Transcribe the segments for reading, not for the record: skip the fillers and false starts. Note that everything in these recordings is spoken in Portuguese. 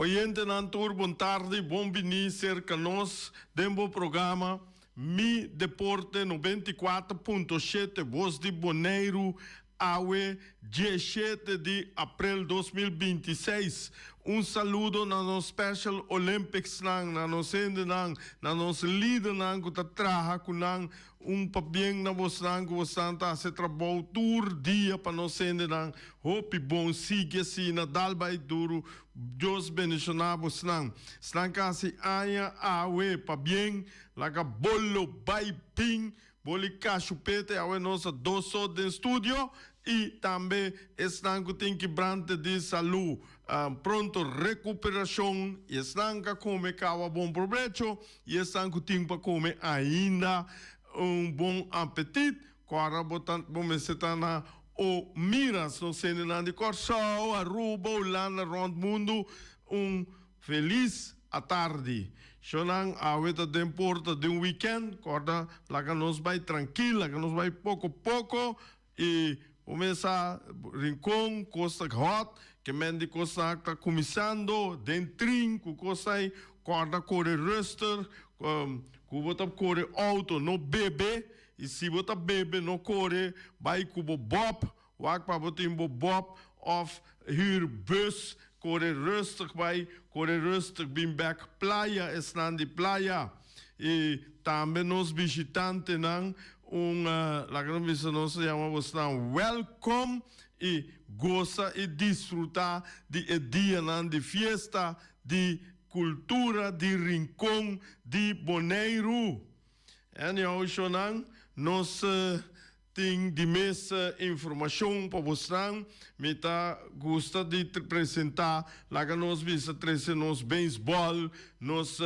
Oyente Nantur, boa tarde, bom venir conosco dentro do programa Mi Deporte 94.7, voz de Bonaire, awe 17 de abril 2026. Saludo na nos Special Olympics na nos na nos líder que tá traha kunang pabieng na vos que vos santa se trabalho tour dia para nos nang hope bom siga si na dalbai duro Deus bendicionavos snang kasi aya awe pabieng laga bolo bai ping boli cachupete awe nossa doso de estúdio e também estão com quebrante de saúde, pronto recuperação, e estão com comer kawa bom proveito, e estão com tempo para comer ainda bom apetite, agora botan você tá na o miras no cena de Corsal, Aruba, Holanda, rond mundo, feliz à tarde. Shonang aweta de porta de weekend, corda lá que nos vai tranquila, que nos vai pouco e começa rincón, costa hot, que mende costa está começando, dentrin, com costa aí, corda corre ruster, com bota corre auto, no bebe, e se bota bebe, no corre, vai com bob, wak pa botin bob, of hier bus, corre rustig bij, corre rustig bin back playa, están de playa. E também nos visitantes não lá que nós chamamos welcome e goza e desfrutar de dia de fiesta, de cultura, de rincão, de Bonaire. E hoje nós tem de mesa informação para você, me tá gosta de apresentar lá que nós visa trazer nos beisebol, nos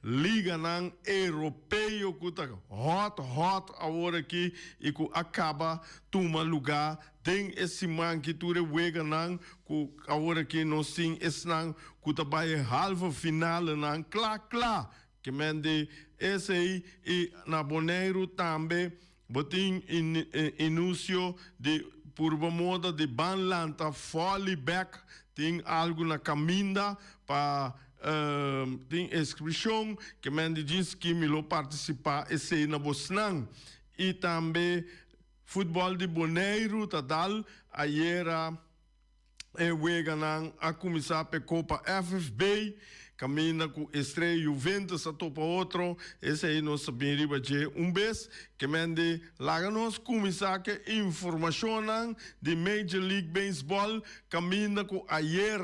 liga nan europeu que tá hot agora aqui e que acaba toma lugar tem esse man que tu rewega nan que agora aqui nós tem esse nan que tá vai halva final nan clá que mende esse aí e na Bonaire também botin inúcio de por moda de banlanta folly back tem algo na caminda para tem inscrição que me diz que me lo participar esse na Bosnang e também futebol de Bonaire tadal ayer a começar a Copa FFB caminha com estreia Juventus a topa outro esse aí nós sabemos de vez que mende lá nós começar que informação de Major League Baseball caminha com ayer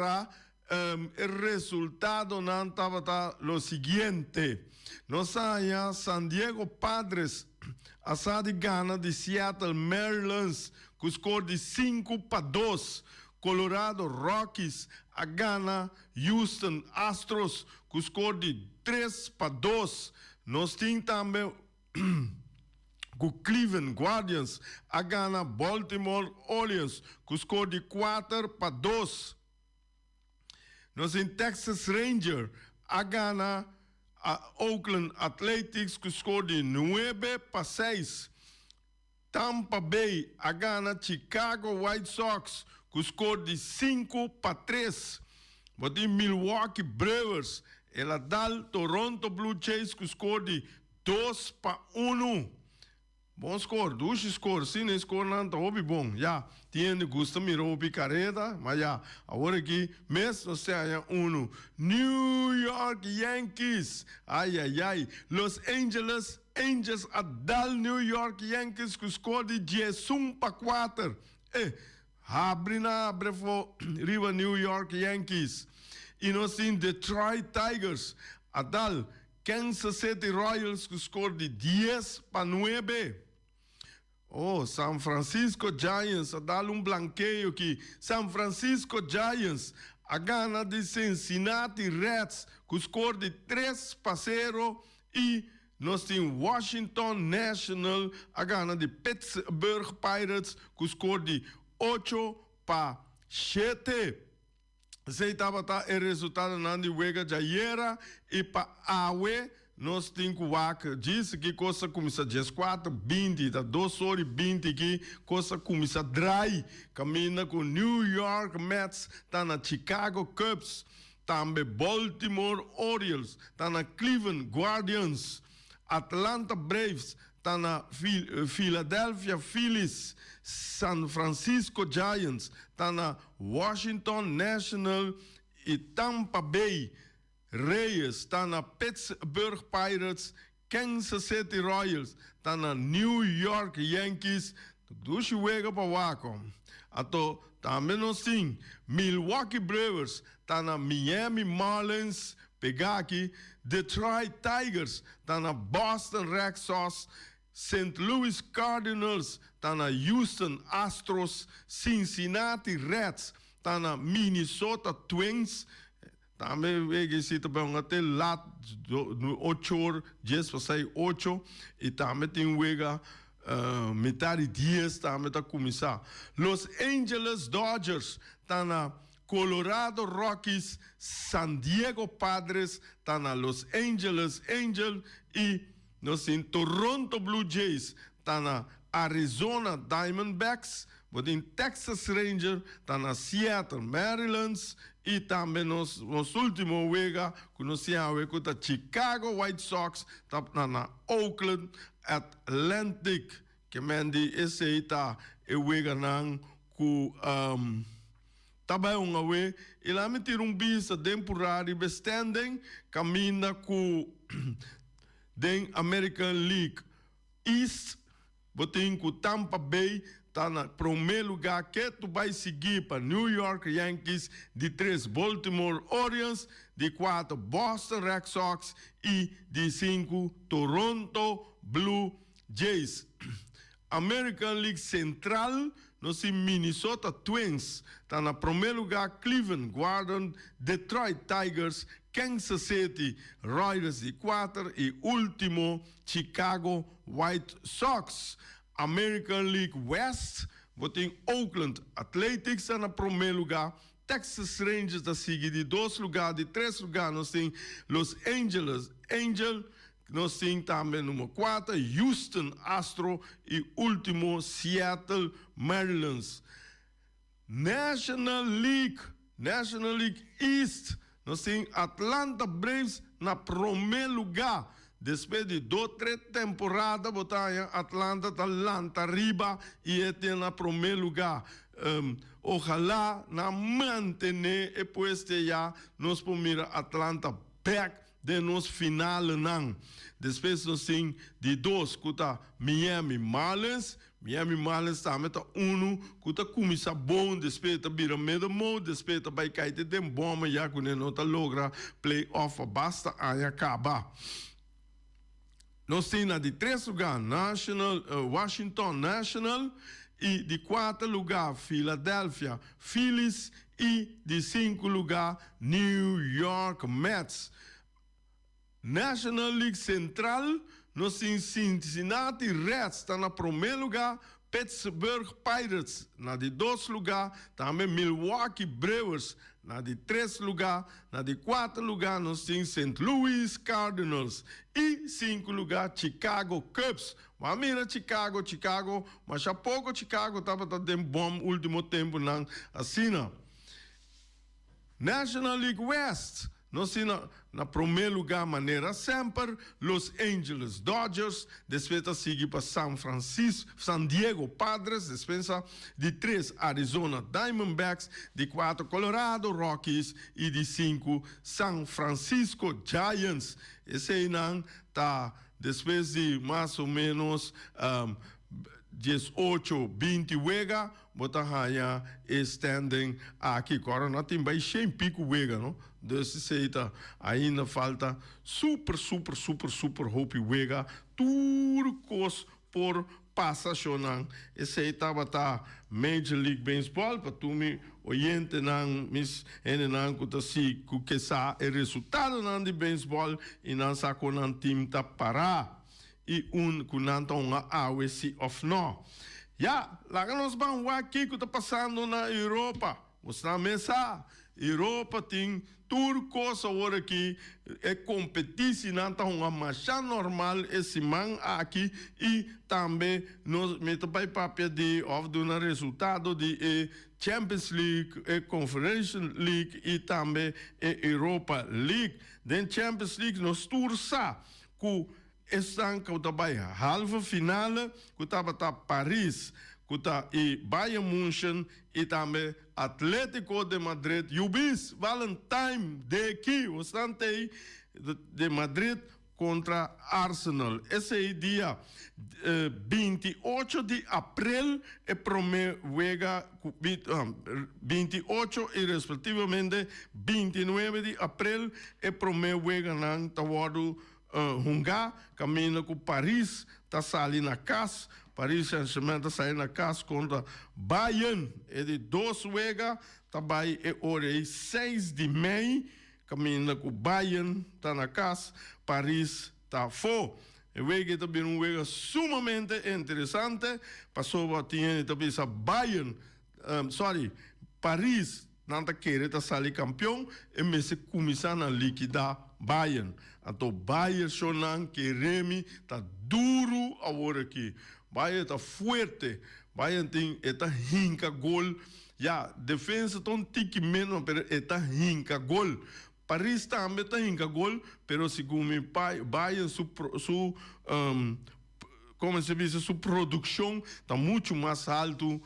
o resultado não estava lo seguinte nós saia San Diego Padres a de Gana de Seattle Mariners com score de 5-2 Colorado Rockies a Gana Houston Astros com score de 3-2. Nós temos também com Cleveland Guardians a Gana Baltimore Orioles com score de 4-2. Nós temos Texas Ranger a Gana a Oakland Athletics com score de 9-6. Tampa Bay a Gana Chicago White Sox com score de 5-3. Botem Milwaukee Brewers ela dá Toronto Blue Jays com score de 2-1. Bom score, dois score, sim, score não tá bom. Já, tem gusta mirou picareta, mas já, agora aqui, mesmo você é New York Yankees, ai, Los Angeles Angels a dal New York Yankees com score de 10-4. Abre for Riva New York Yankees. E nós temos Detroit Tigers a dal Kansas City Royals com score de 10-9. San Francisco Giants a dar blanqueio aqui. San Francisco Giants a gana de Cincinnati Reds com score de 3-0 e nós temos Washington National a gana de Pittsburgh Pirates com score de 8-7. Sei tava o resultado na de Wega Jaiera e para Awe nós temos que disse que coisa começa às 4h20, da 2h20 que coisa começa dry, caminha com New York Mets, tá na Chicago Cubs, tambe Baltimore Orioles, tana Cleveland Guardians, Atlanta Braves, tana Philadelphia Phillies, San Francisco Giants, tana Washington National e Tampa Bay Rays, tana Pittsburgh Pirates, Kansas City Royals, tana New York Yankees, dus juega pa wako. Ato também nós sim, Milwaukee Brewers, tana Miami Marlins, pegaki, Detroit Tigers, tana Boston Red Sox, St. Louis Cardinals, tana Houston Astros, Cincinnati Reds, tana Minnesota Twins. Também we zitten bij até laat 8 uur, 10 para 8 e também tem wega metade dias também tá começar. Los Angeles Dodgers tá na Colorado Rockies, San Diego Padres tá na Los Angeles Angels e nós em Toronto Blue Jays tá na Arizona Diamondbacks, em Texas Rangers tá na Seattle Mariners e também nos últimos wega conhecemos com a Chicago White Sox tá na Oakland Atlantic que mendi esse tá e wega nang ku tabay nga we ilami tirong bisa temporary bestanding kamina ku den American League East boting ku Tampa Bay tá na primeiro lugar que tu vai seguir para New York Yankees, de 3 Baltimore Orioles, de 4 Boston Red Sox e de 5 Toronto Blue Jays. American League Central, nós em Minnesota Twins, tá na primeiro lugar Cleveland Guardians, Detroit Tigers, Kansas City Royals de 4 e último Chicago White Sox. American League West, botem Oakland Athletics na primeiro lugar, Texas Rangers da seguir de 2 lugares, de 3 lugares nós temos Los Angeles Angels, nós temos também número 4, Houston Astros e último Seattle Mariners. National League East, nós temos Atlanta Braves na primeiro lugar. Depois de 2, 3 temporadas, botar Atlanta arriba e este na primeiro lugar. Ojalá na manter e pueste já nos pomira Atlanta back de nos final não. Depois nós temos de 2 kuta Miami Marlins também tá 1 kuta começa bom, depois tá vira meio mal, depois tá vai cair de bomba já quando não tá logra playoff basta aí acabar. Nós temos de 3 lugares Washington National e de 4 lugares Philadelphia Phillies e de 5 lugares New York Mets. National League Central, nós temos Cincinnati Reds, está na primeiro lugar, Pittsburgh Pirates, na de 2 lugares, também Milwaukee Brewers, na de 3 lugar, na de 4 lugar nós temos St. Louis Cardinals e 5 lugar Chicago Cubs. Mas mira Chicago, mas há pouco Chicago estava dando bom último tempo não assim não. National League West, nós temos na primeiro lugar maneira sempre Los Angeles Dodgers, depois seguir para San Diego Padres, depois de 3 Arizona Diamondbacks, de 4 Colorado Rockies e de 5 San Francisco Giants. Esse aí não tá depois de mais ou menos 18, 20 wega, botar raia standing aqui. Agora nós temos bem 100 pico wega, não? Desse seita ainda falta super hope wega, turcos por passacionar. Esse aí estava Major League Baseball, para tu me oyente não mis não que se que sa o resultado não de baseball e não sa com não time tá parar e que não tão a se of no. Já, lá nós vamos aqui que está passando na Europa. Você na mesa, Europa tem turcos agora que é competição não tá uma marcha normal esse man aqui e também nós metemos papel de um resultado de Champions League, Conference League e também Europa League. Den Champions League nós tursa com estão que também halve final que estava Paris que tá e Bayern München e também Atlético de Madrid UBIS Valentine de aqui o Santei de Madrid contra Arsenal. Esse é o dia 28 de abril é primeiro juega 28 e respectivamente 29 de abril é primeiro juega na Tawadu Hunga, caminho com Paris, está saindo na casa. Paris Saint-Germain está saindo na casa contra Bayern. É de 2 juega, também é hora 6 de maio, caminho com Bayern, está na casa. Paris está fora. O jogo também um jogo sumamente interessante. Passou a ter também essa Bayern, Paris, não está querendo sair campeão, e mas começando a liquidar Bayern. Então, Bayern Shonan, que Remy, está duro agora aqui. Bayern está forte. Bayern tem, está hinca gol. Já, defesa tão tique menos, mas está hinca gol. Paris também está hinca gol, mas segundo meu pai, Bayern, como se diz, sua produção está muito mais alto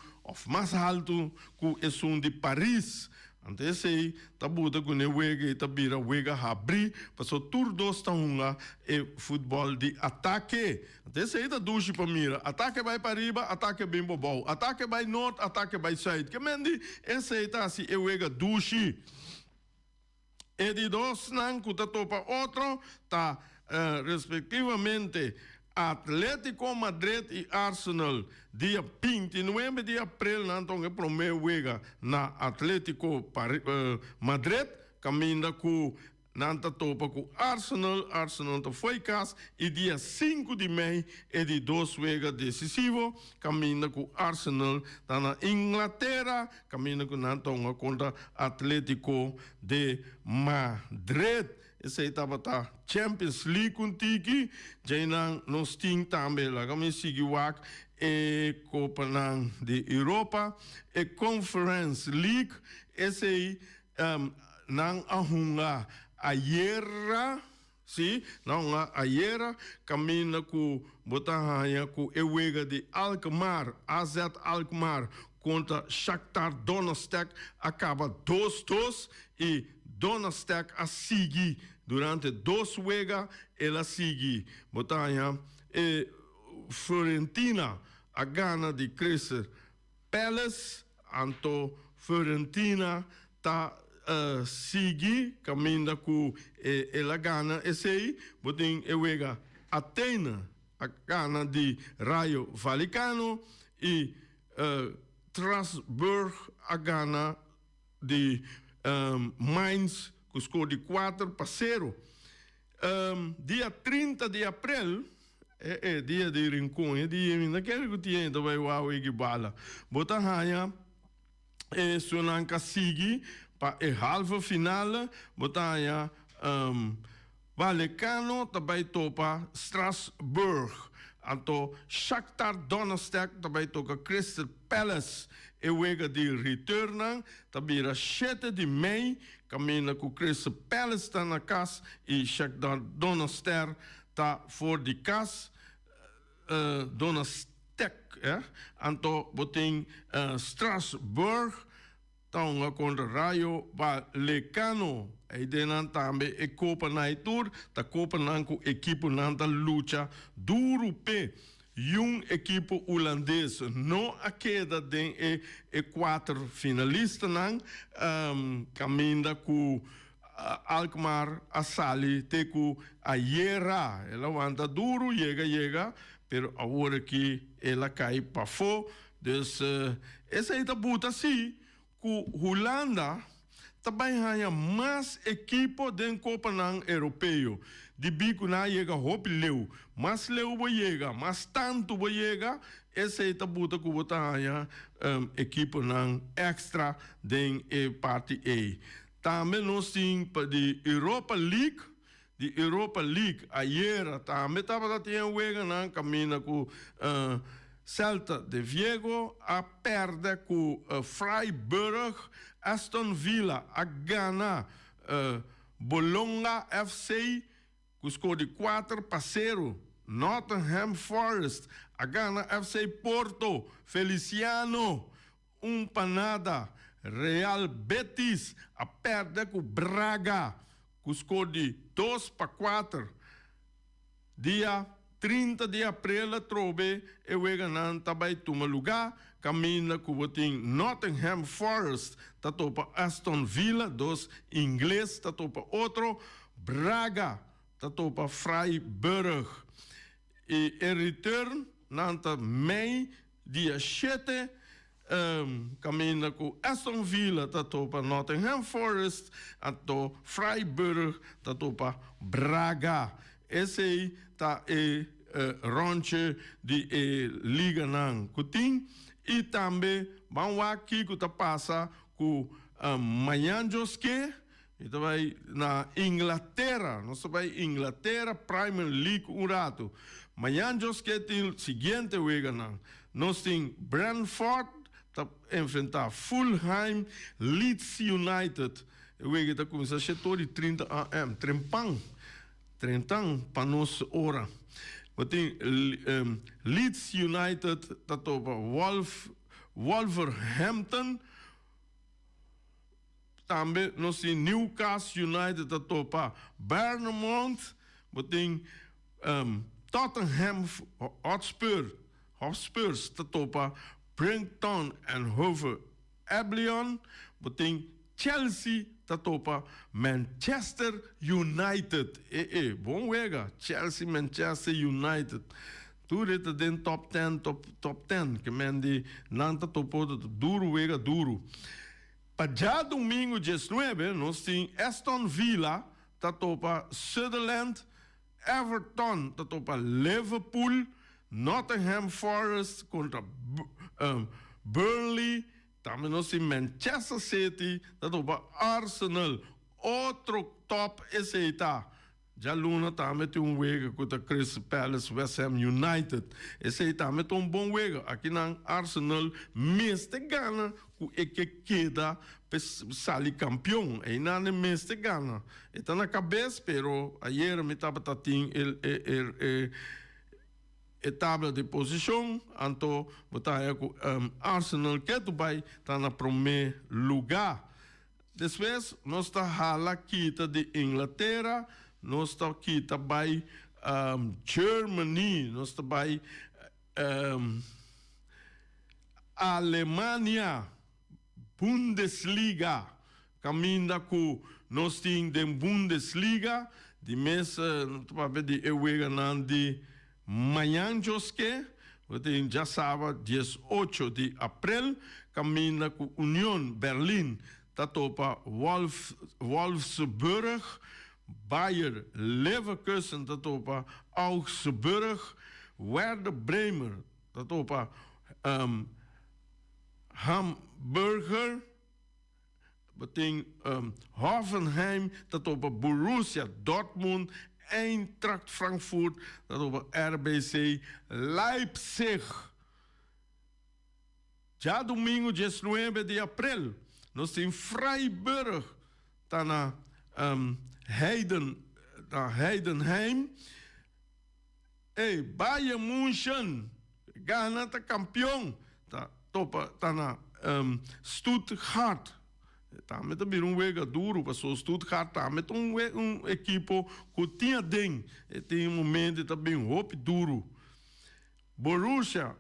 que esse de Paris. Então, esse aí, tá buta com o wega e tá bira wega abrir, passou tudo dos tá lá é futebol de ataque. Então, esse aí tá duche para mira. Ataque vai para riba, ataque bem bobão. Ataque vai norte, ataque vai side. Que mendi, esse aí tá assim, é wega duche. E de dois, não, que tá topa outro, tá respectivamente Atlético Madrid e Arsenal, dia 29 de abril, então é o primeiro jogo na Atlético Madrid, caminha com Nanta topa com Arsenal foi casa, e dia 5 de maio é de 2 jogos decisivos, caminha com Arsenal, tá na Inglaterra, caminha com Nanta contra Atlético de Madrid. Esse aí estava tá Champions League contigo, já não nós tínhamos também lá, como seguiu e Copa de Europa, e Conference League, esse aí não arruma a guerra, sim, não a guerra, caminha com botarranha com o jogo de Alkmaar, AZ Alkmaar contra Shakhtar Donetsk, acaba 2-2 e Donetsk a seguir durante 2 jogos, ela segue. Botanha, Fiorentina a gana de Crystal Palace, então Fiorentina está seguir caminho com ela gana esse aí, botem o jogo Atena a gana de Rayo Vallecano e Strasbourg a gana de Mainz, que score de 4-0. Dia 30 de abril, é dia de rincão, é dia naquele que tinha, então vai o Eguibala. Bota raia, Sonanca sigue, para a halva final, bota raia, Vallecano, também topa Strasbourg. Então, Shakhtar Donetsk também toca Crystal Palace. E o jogo de retorno, também a 7 de maio, caminha com Crystal Palace está na casa e Shakhtar Donetsk está fora de casa. Donetsk, então, botem Strasbourg, então, contra Rayo Vallecano. E denan também a Copa Naitur, a Copa Nanco, equipe nanta luta duro pe. Equipe holandês não a queda de 4 finalistas não caminha com Alkmaar a sali te com a Yera ela anda duro chega pero agora que ela cai para fora essa aí tá buta assim com Holanda também há mais equipe dentro da Copa Europeu. De bico na chega hop leu, mas leu vai chegar, mas tanto vai chegar esse é tabuta que bota aí equipe não extra den e parte A. Também nós temos de Europa League, ayer também estava tendo wega não caminha com Celta de Vigo a perde com Freiburg, Aston Villa a ganhar Bologna FC com score de 4-0. Nottingham Forest a ganhar FC Porto, Feliciano, panada. Real Betis a perde com Braga, com score de 2-4. Dia 30 de abril, trobe e weganan também toma lugar, caminha com o Nottingham Forest, tatopa Aston Villa, dos inglês, tatopa outro, Braga, tatopa Freiburg. E em return, nanta mei, dia 7, caminha com Aston Villa, tatopa Nottingham Forest, ato Freiburg, tatopa Braga. Esse aí tá ronche de liga nan kuting e também vamos aqui que tá passa com Manhanjoske e vai na Inglaterra, nós vai Inglaterra Premier League um rato. Manhanjoske tem o seguinte wega nan, nós tem Brentford tá enfrentar Fulham, Leeds United, wega tá começar setor de 30 am, trempang 30 para nossa hora. Tem Leeds United, tatopa Wolverhampton. Também nós temos Newcastle United, tatopa Bournemouth. Tem Tottenham Hotspurs, tatopa Brighton and Hove Albion. Tem Chelsea, tatopa Manchester United. Bom wega. Chelsea, Manchester United. Tudo está dentro top 10. Que mendi não tatopa duro wega duro. Para já domingo 19, nós temos Aston Villa, tatopa Sunderland, Everton, tatopa Liverpool, Nottingham Forest contra Burnley. Também nós temos Manchester City, tatopa Arsenal, outro top esse aí tá. Já Luna também tem wega contra Crystal Palace, West Ham United. Esse aí também tem bom wega. Aqui na Arsenal, mês de gana, que queda, sali campeão. E não é mês de gana. Está na cabeça, pero ayer me estava tating tabla de posição, então botar Arsenal que tu vai estar na primeiro lugar. Depois nós está hala quita de Inglaterra, nós está quita by Germany, nós está by Alemanha, Bundesliga, caminha com nós temos de Bundesliga, de mês para ver de de Manhanjoske, já sábado, 18 de abril, caminha com Union Berlin, tatopa Wolfsburg, Bayer Leverkusen, tatopa Augsburg, Werder Bremer, tatopa Hamburger, tem Hoffenheim, tatopa Borussia Dortmund, Eintracht Frankfurt, dat RBC Leipzig. Já domingo, 19 de abril, nós temos Freiburg, tá na Heidenheim. Bayern München, Ghana tá campeão, tá na Stuttgart. Também também wega duro, passou Stuttgart, também equipo que tinha den, tem momento também roupa duro. Borussia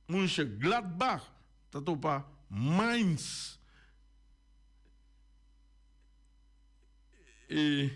Mönchengladbach, tá topa Mainz. E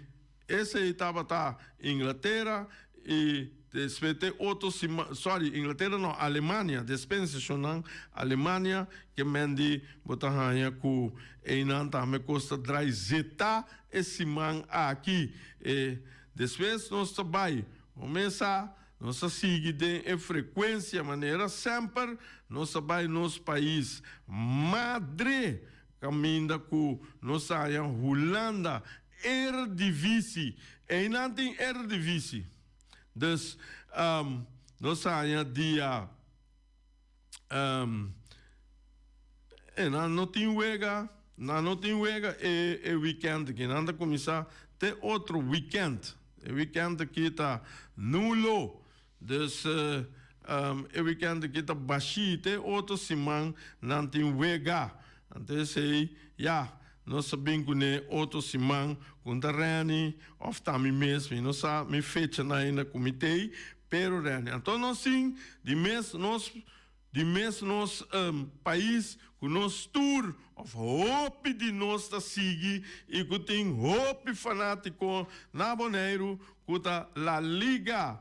esse aí estava Inglaterra e despeite outros, Inglaterra não, Alemanha, dispensação Alemanha, que mendi botar ranha com einan também costa draizeta esse man aqui. E depois nós também começa nós seguimos de frequência, maneira sempre, nós vai nos país madre, caminha com nós a Holanda, Eredivisie, e não tem Eredivisie. Dus, nós a dia, não tem wega, não tem wega, é weekend, que não começar, tem outro weekend. O weekend aqui está nulo. Dus o weekend aqui está baixo. Tem outro semana não tem wega. Então, sei, nós sabemos que é outro semana, quando a Rani, ou também mesmo, nós sabemos, fecha na comitê, pero Rani. Então, nós sim, de mês, nos país, com nos tour, of hope de nós da seguir, e que tem hope fanático na Bonaire, que tá La Liga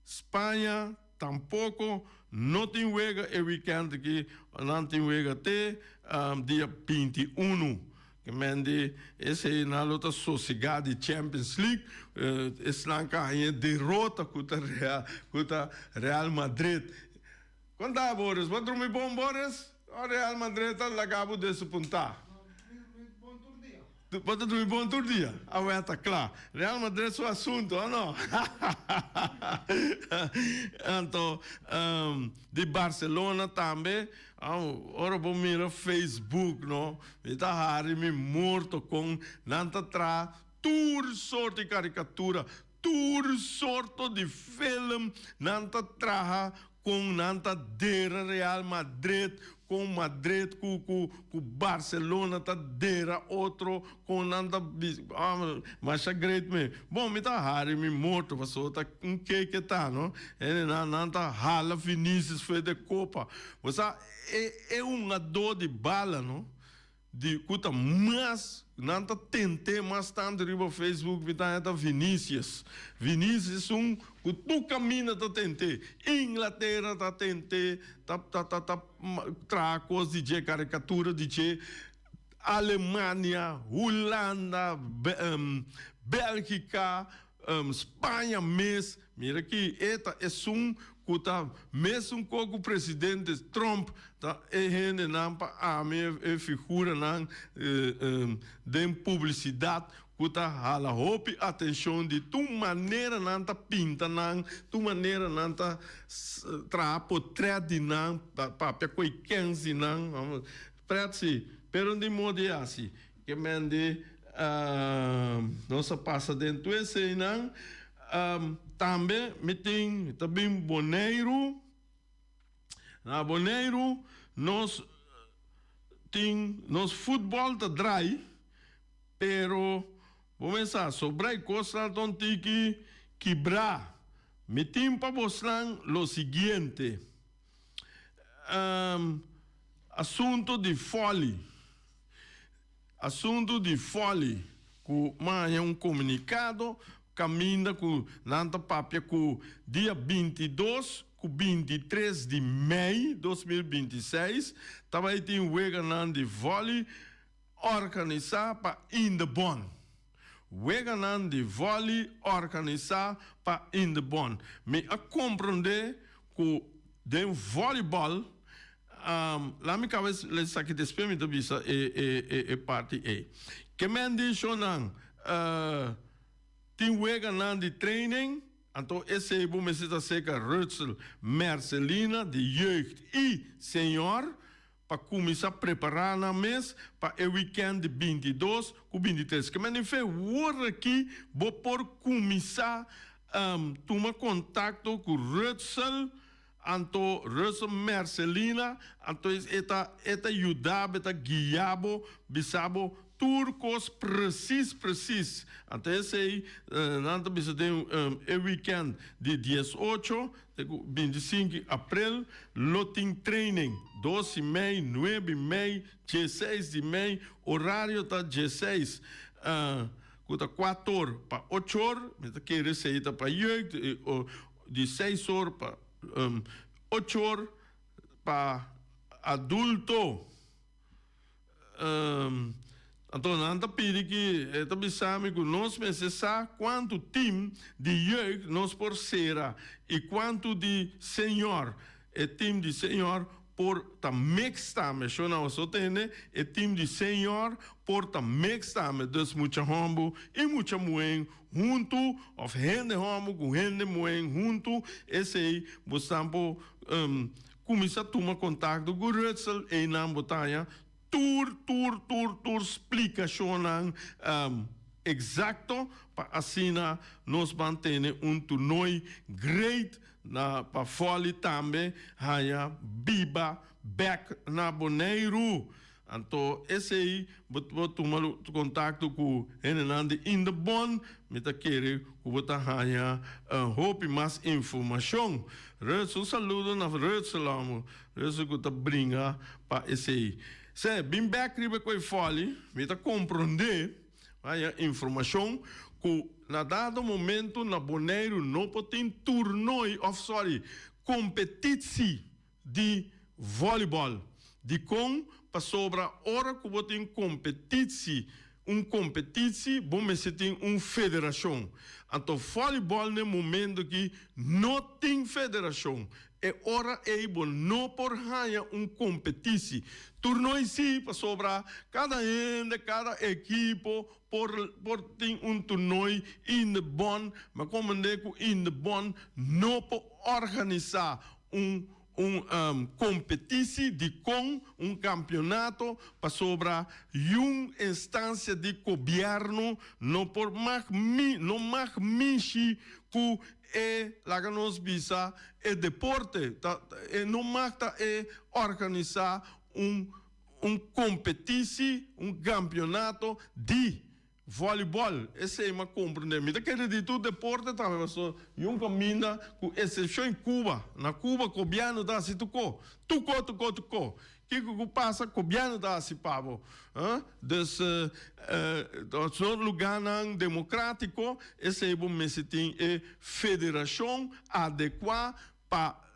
Espanha, tampouco, não tem wega, e weekend aqui, não tem wega até dia 21. Que mende, esse na luta sossegada de Champions League, Eslanca em derrota contra Real Madrid. Quando está, Boris? Vai dormir bom, Boris? O Real Madrid está lá acabou de se apontar. Pode dormir bom todo dia. Ah, vai estar claro. Real Madrid é o assunto, ou não? Então, de Barcelona também, ora vou mirar Facebook, não? Está me morto com nanta tra, tour sorte de caricatura, tour sorte de filme, nanta traha com nanta dera Real Madrid, com Madrid, com Barcelona, tá dera outro, com nanta, mas é great me. Bom, me tá raro, me morto, passou, tá que tá, não? Ele nanta hala Vinícius foi de Copa. Você é uma dor de bala, não? De cuta mas nanta tentei mais tanto no Facebook vitanta Vinícius que tu caminha tá tentei Inglaterra tá tentei tá tracos de caricatura de Alemanha, Holanda, Bélgica, Espanha mesmo. Mira aqui, esta é kuta mesmo com o presidente Trump tá errando nampa a minha figura nan de publicidade kuta hala hope atenção de tu maneira nan tá pinta nan tu maneira nan tá trapo trade nan papel coi 15 nan prati pero de modo assim que mende nossa passa dentro esse nan também meeting também Bonaire na Bonaire nós futebol tá dry pero vamos pensar sobre coisa então tem que quebrar meeting para mostrar o seguinte assunto de folha com um comunicado caminha com nanta papia com dia 22 com 23 de maio de 2026 também tem o Weganan de vôlei organizar para Indebon Weganan de vôlei organizar para Indebon me a compreender que de voleibol lá me cabeça les aqui despeme da bisa e parte que me diz não tem Weganan de training, então esse é bom meseta seca Rutzel Marcelina de jeugd e senhor para começar a preparar na mês para o weekend de 22 com 23. Que me fez hora aqui vou por começar tomar contato com Rutzel, então Rutzel Marcelina, então eta ajudava, eta guiava, bisabo turcos precis. Até esse aí, nada bisa tem o weekend de 18, 25 de abril, loting training, 12 de maio, 9 de maio, 16 de maio, horário tá 16, 4 horas para 8 horas, mas que receita para jeugd, de 6 horas para 8 horas para adulto. Então, nós pedimos que esta bisame que nós pensamos quanto time de jeugd nós por será e quanto de senhor, é time de senhor por ta mextame, so na so tene, é time de senhor por ta mextame, dus muita hombo e muita moen junto, of hende hombo com hende moen junto, esse aí, bostampo, começa a tomar contato com o Rutzel e não botanha, tur explicação exacto para assim nós manter torneio great na para foli também haya biba back na Bonaire. Então esse aí vou tomar contato com Hernande in the Bon, me tá querer que vou haya hope mais informação. Rezo saludo na rezo lamo, rezo que tá brinca para esse aí. Se bem back riba coi foli, me tá compreender haya informação que na dado momento na Bonaire não pode torneio competição de voleibol de com para sobra hora que você tem competição bom mas tem federação então voleibol no momento que não tem federação é hora ebo não por ganhar competição torneio sim para sobra cada equipe por ter torneio in the Bon, mas como in the Bon não pode organizar competição de com campeonato para sobra uma instância de governo não por mais que lá que nós visa é deporte não mais organizar competição campeonato de voleibol, esse é uma compreendimento. Quer dizer, tudo deporte também, mas um caminho, com exceção em Cuba. Na Cuba, o governo dá assim, tucou. O que passa, o governo dá assim, pavo. Desse lugar democrático, esse é bom, mas tem federação adequada para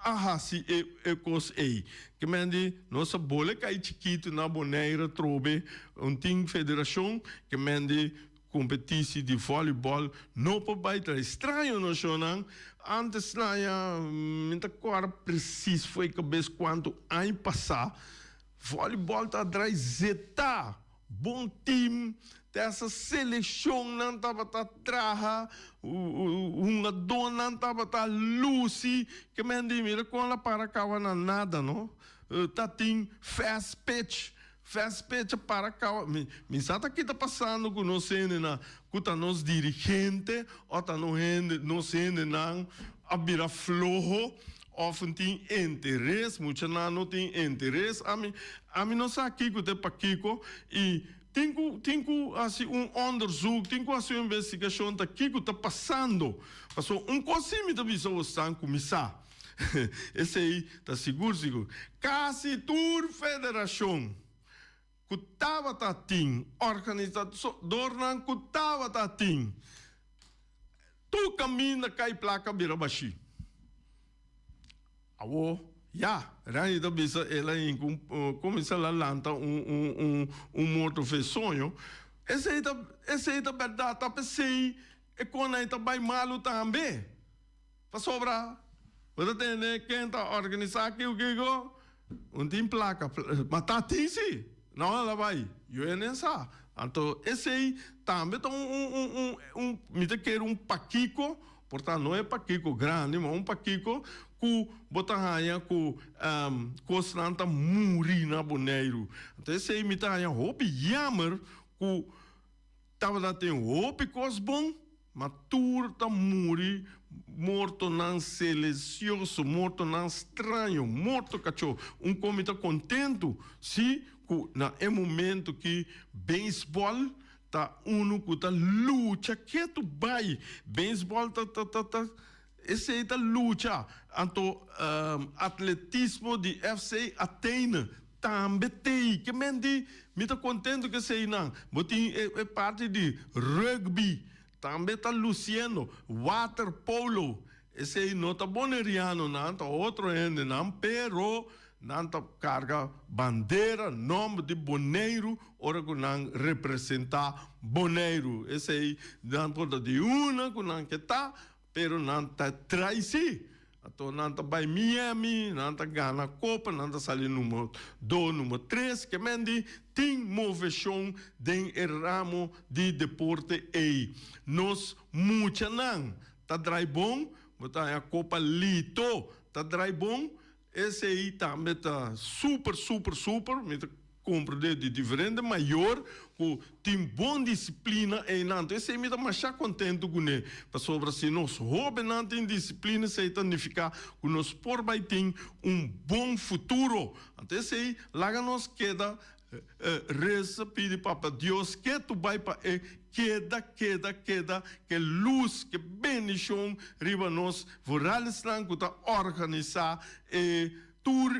assim é coisa aí. Que mende nossa bola cai chiquito na Bonaire trobe tem federação que mende competição de voleibol não pode baita estranho no chão antes na minha cor preciso foi que vez quanto ano passar voleibol tá atrás bom time dessa seleção não estava traha uma dona não estava Lucy que me mira com ela para cá não nada não tá tem fast pitch para cá me sabe que tá passando com nós na com nós dirigente ou tá não não a vira flojo ou tem interesse muita não tem interesse a mim não sabe aqui que tem para Kiko e tenho assim onderzoek, tenho assim uma investigação da que está passando. Passou coisa me também só estão começar. Esse aí está seguro. Quase toda federação que estava tatim, organizador não que estava tatim. Tu caminha cai placa vira baixi. Rani da bisa ela começa a lançar morto fez sonho. Esse aí da verdade tá pensei e quando aí tá bem malo também. Para sobrar, você tem quem tá organizar aqui o que tem placa, mas tá sim, não ela vai. Eu nem sabe. Então esse aí também tá me quer paquico, portanto não é paquico grande, mas paquico que botar raia que constante muri na Bonaire. Então esse aí me tá aí hope jammer que tava lá tem hope cos bom, mas tudo tá muri morto não silencioso, morto não estranho, morto cachorro. Comitê contento se na momento que beisebol tá que tá luta que tu vai beisebol tá esse aí tá luta então atletismo de FC Athena também tem que me tá contente que sei não botin é parte de rugby também tá Luciano water polo esse aí não tá boneriano não tá outro ainda não pero nanta carga bandeira, nome de Bonaire, ora que não representa Bonaire. Esse aí, não pode de uma, que não que tá, pero não tá traisi. Então, não tá by Miami, não tá ganha Copa, não tá sali número 2, número 3, que mendi, tem moveção de ramo de deporte aí. Nós, muita não, tá drai bom, botar a Copa Lito, tá drai bom, esse aí também tá super, me tá compra de diferente, maior, com tem boa disciplina e não, esse aí me tá mais contente com ele, para sobre assim, nós rouba não tem disciplina, se significa que nós por vai ter bom futuro, então esse aí, lá nós queda, reza, pede para Deus, que tu vai para queda, que luz, que bendição, riba nós, vorales lang, que tá organizar, tour,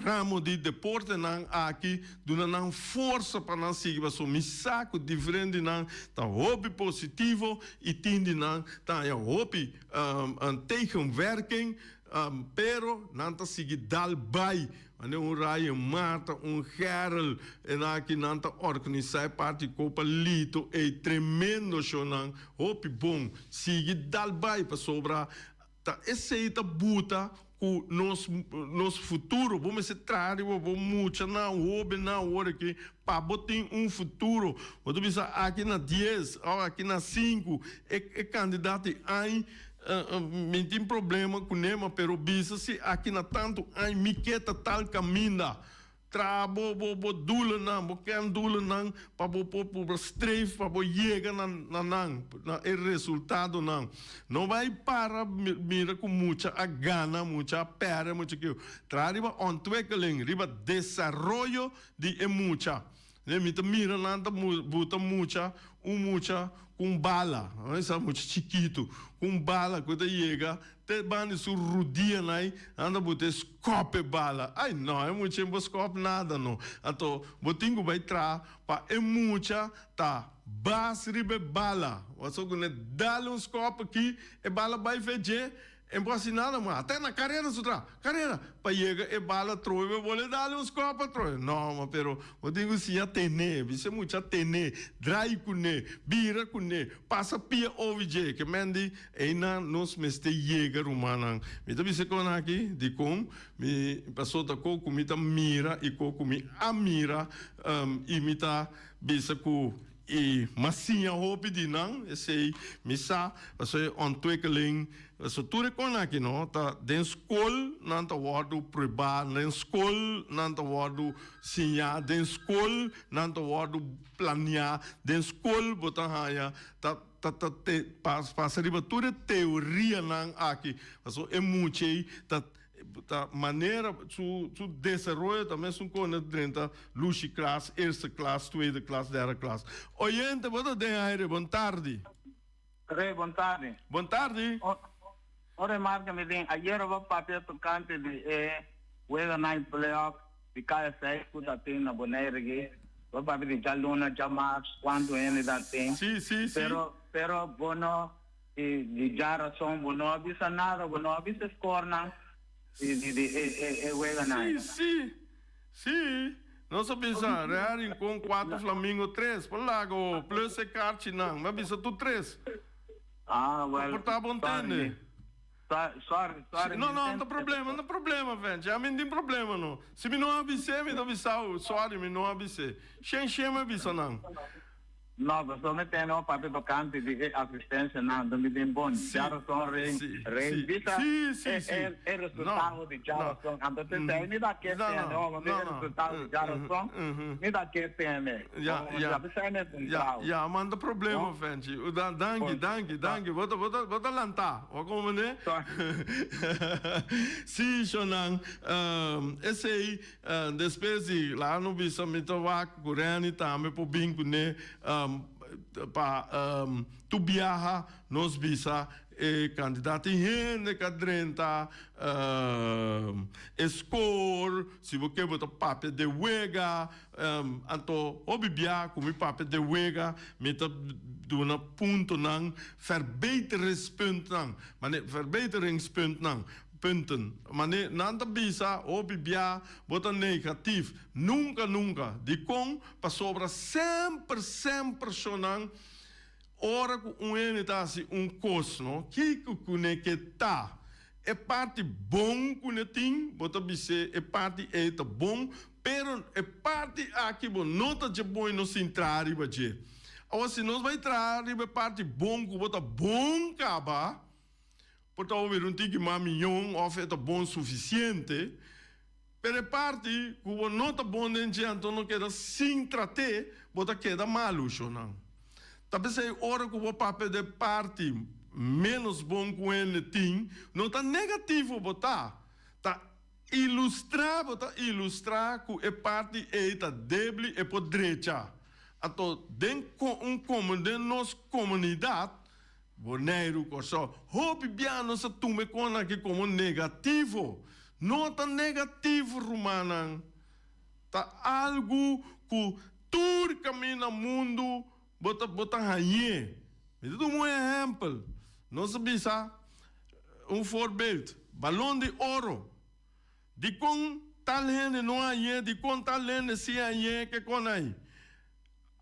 ramo de deporte nan aqui, duna nan força para nan seguir, so mi saco diferente nan, tá hobby positivo e tinde nan, tá hobby tegenwerking, pero nan tá seguir dal bij, Ryan Marta, Gerald, en aqui nan tá organizar parte Copa Lito, tremendo show nan, hobby bom, seguir dal bij para sobrar, tá esse aí tá buta, o nosso futuro, vamos se trazer, vamos muito na hobby, na hora que para botar futuro, vamos pensar aqui na 10, ou aqui na 5, candidato aí, não tem problema com ele, pero bisa se aqui na tanto, aí me queta tal caminho, trabo, bo dula não, bo quer dula não, para bo streif, para bo chega na resultado não vai para mira com muita a gana, muita pera, muito que trariba ontwikkeling, riba desarrollo de muita, né, mira nada buta muita com bala, essa muito chiquito, com bala quando chega te bani su rudia nai anda bote scope bala ai não é muito tempo scope nada não então botingo vai tra pa é muita tá bas ribe bala você quando dá scope aqui e bala vai veje é assim nada mas até na carreira carreira para chega e bala trove vou dar scope trove não mas pero eu digo se já tem isso é muito tem drai com bira com passa pia ovj que mendi ainda nos meste chega rumana me também se com aqui de como me passou da coco me tá mira e coco me amira e me tá bisa com e massinha roupa de não esse missa você ontwikkeling so tudo com aqui não tá dentro escola não tá wado preba dentro escola não tá wado sinha dentro escola não tá wado planear dentro escola botar raia tá passa riba tudo teoria não aqui so é muito da maneira su desenvolver também são coisas dentro luxo classe, eerste classe, tweede classe, derde classe. Oyente, wat dat ding hier? Boa tarde. Boa tarde. Boa tarde. Ora, Marca, me diz, ayer eu vou papel tocante de Wega Night Playoff, de KSA, escuta tem na Bonaire aqui. Vou papel de Jaluna, Jamax, quanto ele dá tem. Sim. Pero, bono, de Jarason, bono, avisa nada, bono, avisa score, não. Sim. Nós pensamos, Real com 4 Flamengo 3, por lá, plus e carte não, mas bisa tu 3. Well. Portar bom tende. Sorry. Não tem problema, velho. Já me tem problema, não. Se me não avisei, me avisar, sorry, me não avisei. Sem me avisa, não. No, questo mette no papel tocante di assistenza non mi den buon Jarason reinvita il risultato di Jarason quando te mi da che no il risultato di Jarason mi da che ja manda problema ventje danke wat lanta wat komen ne si shonan esse despesi lá no bisa mitova kurani tame po bingu ne tu viaja nos visa candidato in cadrenta score se você botar papel de wega anto obibia como papel de wega met doen punto nang verbeteringspunt nang maar verbeteringspunt nang punten. Maar nanta bisa, obibia, bota negatief. Nunca. Die kon, pa sobra sempre sonang, ora ku unitasi kos, no? Kiku kune ta. E parte bom kune ting, bota bise, e parte eita bom, pero e parte aqui, bo, nota de bom no sintrari, baje. Ou se nós vai entrar, e parte bom, ku bota bom caba, bota ouvir tique mamignon, of é bom suficiente, pero e parte, ku nota bom dentro, então não queda sin trate, bota queda malu, não. Talvez é hora que o papel de parte menos bom com ele tem, não está negativo botar, tá ilustrar que é parte está débil e por direita. Então, dentro de nossa comunidade, boneiro, coisa, houve bem nossa turma com aqui como negativo, não está negativo, romana, tá algo que tudo caminha no mundo, bota rainha. Me dá um exemplo. Nós sabemos voorbeeld. Balão de ouro. De com tal gente não há, de com tal gente se há, que com aí.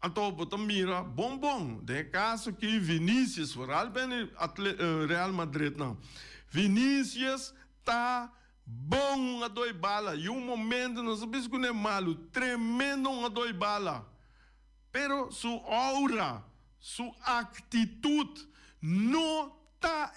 Então, bota mira, bom. De caso que Vinícius, vooral bem Real Madrid, não. Vinícius tá bom a dois balas. E momento, nós sabemos que não é malo, tremendo a dois balas. Pero sua aura, sua atitude, não está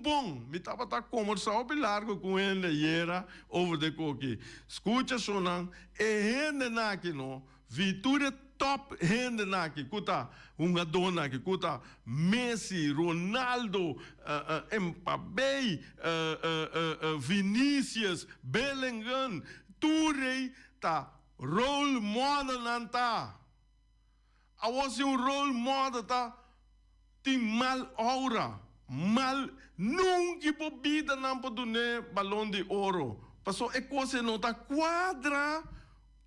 bom. Me estava conversando largo com ele e era over de coque. Escuta, Sonan, gente aqui, não? Vitória top gente aqui. Cuta, uma dona aqui, cuta, Messi, Ronaldo, Mbappé, Vinícius, Bellingham, Touré, tá, role model nanta. Awas role model tá, tem mal aura. Mal, nunca pobida não pode né balão de ouro. Passou é coisa não tá quadra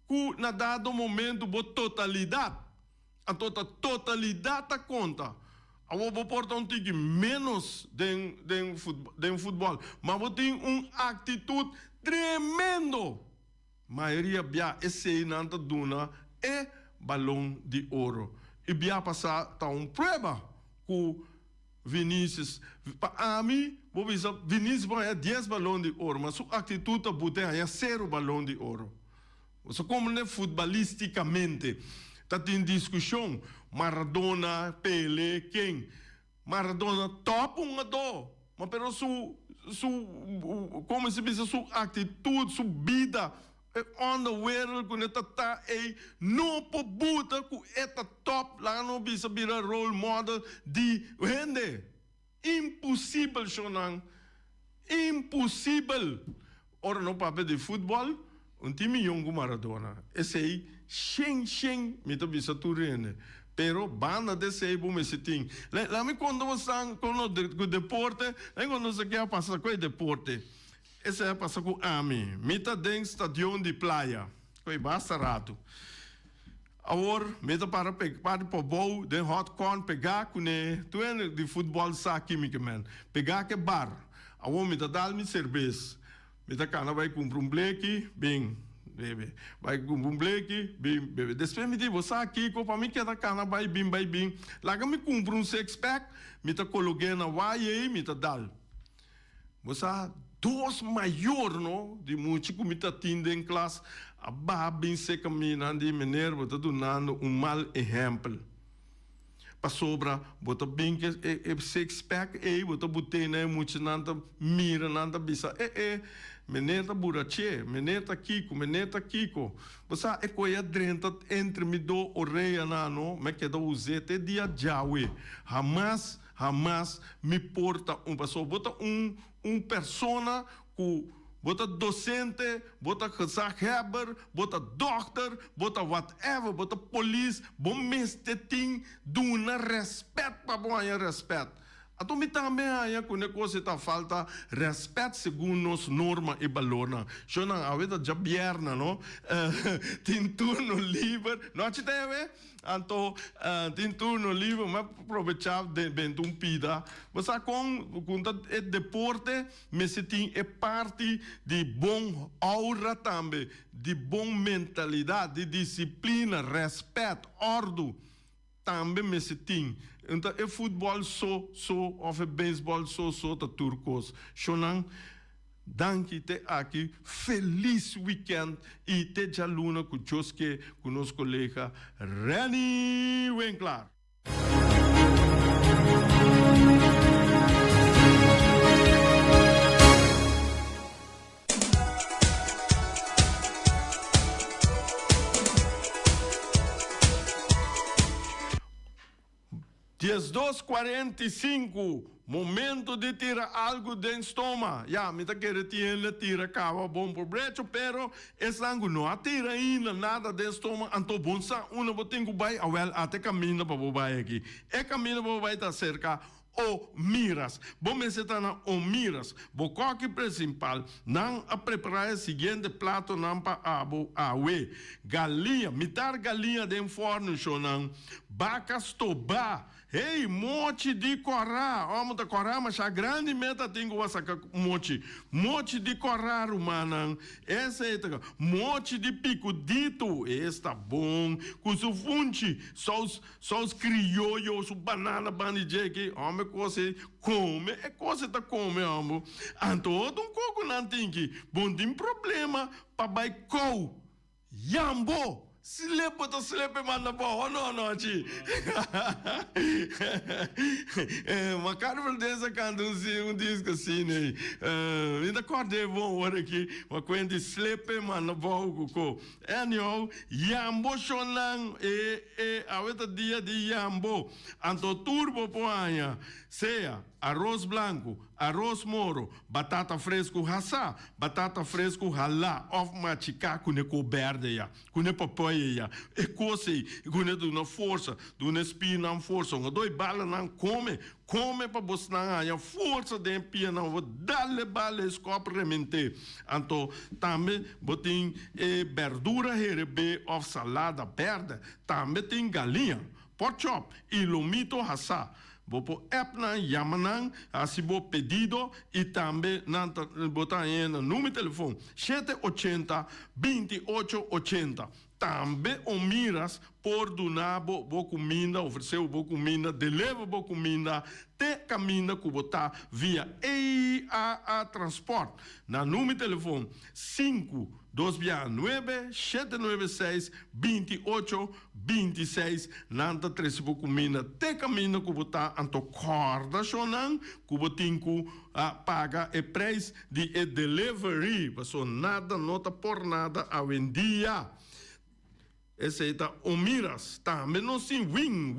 que na dado momento bo totalidade. A totalidade tá conta. A vou portar tique menos de futebol, mas vou ter atitude tremendo. Maioria bia esse não tá duna é balão de ouro. E bia passar tá prova que Vinícius, para mim, vou dizer, Vinícius vai 10 balões de ouro, mas sua atitude é 0 balão de ouro. Você como né, futbolisticamente, está em discussão, Maradona, Pelé, quem? Maradona top mas pero como se diz, sua atitude, sua vida, on the world, quando está não pobuta que está top lá não bisa vira role model de gente. Impossível, Shonan. Impossível. Ora, no papel de futebol, time Yongo Maradona. Esse aí, Shen, me tá bisa tu rende. Pero, banda desse aí, bom, esse ting. Lá me quando você com o deporte, quando você quer passar com o deporte. Esse é passar com a mim. Mita dentro do estadião de praia. Foi basta rato. Agora, mita para o bom, de hot corn, pegar com ele. Tu é de futebol, sabe química, man. Pegar que bar. Agora, mita dá-me cerveja. Mita cana vai comprar bleque, bem, bebe. Vai comprar bleque, bem, bebe. Depois me diz, você aqui, para mim, que da cana vai bem. Lá que me compra six-pack, mita coloquei na waie, mita dá. Você dos maior, não? De muito que me atende em classe, a babin se caminhando de maneira, bota dando mal exemplo. Para sobra, bota bem que six pack, bota botei né muito nada mira nada bisa, meneta burache, meneta kiko. Você é coisa dentro entre me do oreia não, me queda usar até dia jawe, Hamas me porta pessoa, bota persona que bota docente, bota zaakheber, bota dokter, bota whatever, bota police, bom meste ting, duna respeito para bom respeito. Ato mi também aí com negócio tá falta respeito segundo as normas e valores. Só não a vida já bierna, não? Tem turno livre, não te deve? Então, tem turno livre, mas aproveitar de bentum pida. Você com é deporte, mas se tem é parte de bom aura também, de bom mentalidade, de disciplina, respeito, ordem. Também me se tem. Então, é futebol of é beisebol tá turcos. Shonan, danke te aqui, feliz weekend e te jaluna com Joske, com nosso colega Reni Winkler. Dias 2:45, momento de tirar algo do estômago. Já, me tá querendo tirar cava bom por brecho, pero esse algo não atira ainda nada do estômago. Então, bom, uma botinha vai, até caminha para o vai aqui. É caminho para o vai tá cerca. O miras, bom me está na o miras, bo coque principal, não a preparar o seguinte prato não para awe, galinha, mitar galinha de forno chonang, bacas toba, hey, mochi de corá, homem da corá, mas a grande meta tem que sacar mochi de corá, humanang, essa é mochi de pico dito, está bom, com su funchi, só os criollos, su banana banijeke, homem coisa come, é coisa tá come, homem, todo coco não tem que, bom tem problema, papai cou, yambo. Slepe, manda boa, não, ti. Uma carne dessa canto disco assim, né? Ainda acordei bom hora aqui, uma coisa de slepe, manda boa, cuco. Anyhow, yambo chonang, a outra dia de yambo, anto turbo poanha, seja arroz branco, arroz moro, batata fresco raça, batata fresco ralá, of machicar com ne coberta ya, com ne papai ya, e coce, com ne na força, do ne espina na força, um dois balas não come para você não a força de empia não vou dar bala escopo remente, então também botem verdura herebe of salada verde, também tem galinha, pork chop e lomito raça. Bopo app na Yamanang, asibo pedido e também botar em número de telefone 780-2880. Também o miras por donar boa comida, oferecer boa comida, deleva boa comida, te caminha que botar via EAA Transport. Na número de telefone 529-796-2826, nanta três boa comida, te caminha que botar anto corda chonan, que botin que paga o preço de delivery, passou nada, nota por nada a vendia. Esse é o miras, tá? Menos sim, wing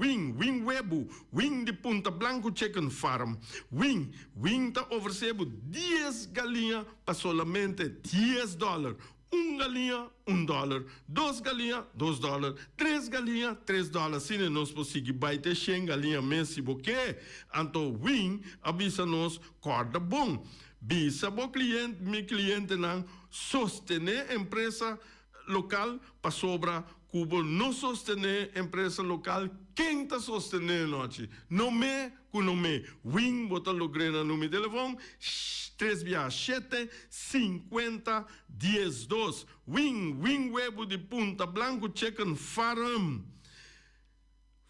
webo, wing de Punta Blanco Chicken Farm. Wing tá oferecendo 10 galinhas para somente $10. Galinha, $1. 2 galinhas, $2. 3 galinhas, $3. Se não nós conseguimos bater 100 galinhas mês, porque então wing avisa nos corda bom. Bisa bo cliente, meu cliente não sostener empresa local para sobra Cuba não sostener empresa local, quem está sostenendo hoje? Nome com nome. Wing, bota logrena no meu telefone, 367-50-12. Wing web de Punta Blanco Chicken Farm.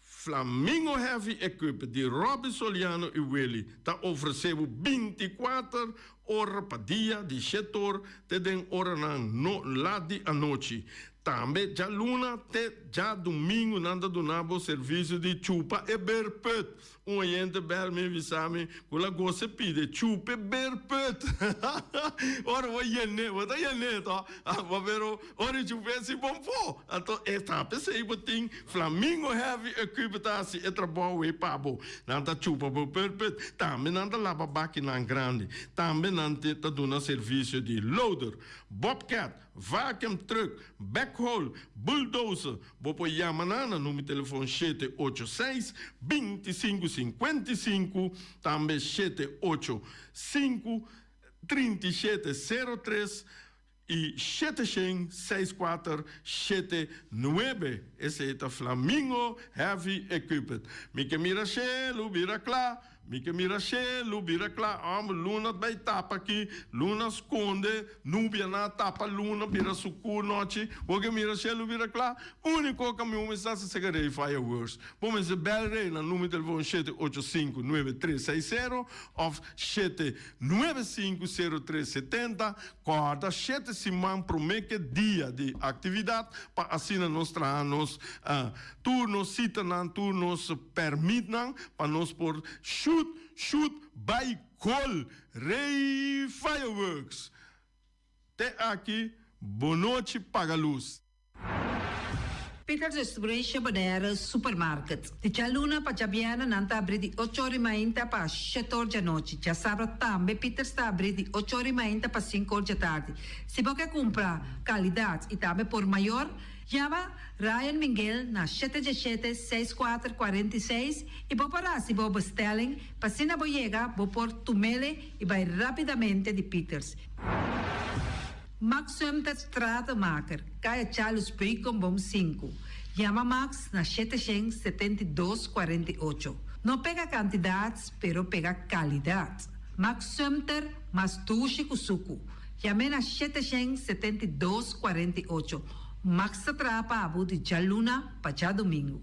Flamingo Heavy Equip de Robbie Soliano e Willy está oferecendo 24 horas para dia de setor, te den hora no lá de a noite. Também já luna, já domingo, nada do nabo serviço de chupa e berpet. Gente bel me visame, quando você pede chupa e berpet. Ora, vou tá yene, tá? Pero, ora, chupa esse bom pô. Então, esta pensei, botim, Flamingo Heavy Equipment, e trabalho e pabo. Nada chupa e berpet. Também nada lava baki na grande. Também nante ta dona serviço de loader, bobcat, vacuum truck, backhoe, bulldozer. Bopo Yamanana, número de telefone 786-2555, também 785-3703 e 764-79. Esse é o Flamingo Heavy Equipment. Mieke Mirachelo, Biraclá. Mieke Mirachelo, Biraclá. Luna vai tapa aqui, Luna esconde, Núbia na tapa, Luna, Bira sucu, noite. Mieke Mirachelo, Biraclá. Único caminho está se segurei fireworks. Vamos bel rei na número de telefone 785-9360 ou 795-0370. Corda 7 semana promete dia de atividade para assim nós tranos turnos, cita não turnos permitem para nós por shoot by call rei fireworks. Até aqui, boa noite, paga luz. Peters Distribution Bonera Supermarket. De Chaluna para Jabiana nanta abri di 8h30 para 7h da noite. Já sabe também Peters está abri di 8h30 para 5h da tarde. Se você comprar qualidade e também por maior, chama Ryan Miguel na 777-6446 e vou parar se vou bestelling para se não chega, vou por tumele e vai rapidamente de Peters. Max Sumter Stratenmaker, Kaya Charles Bricom Bom 5. Chama Max na 772-48. Não pega quantidades, pero pega qualidade. Max Sumter, mas tuxi kusuku. Chame na 772-48. Max atrapa abu de Jaluna para domingo.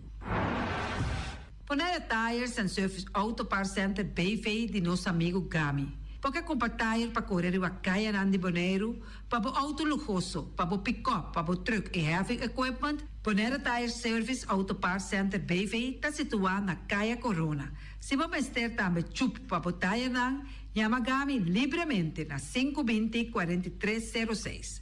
Ponera Tires and Service Auto Parts Center BV de nosso amigo Gami. Porque comprar tire para correr o Caia Nandi Boneiro, para o auto luxuoso, para o pick-up, para o truck e heavy equipment, Ponera Tire Service Auto Parts Center BV está situado na Caia Corona. Se você ter também chup para o tire nan, chama Gami livremente na 520-4306.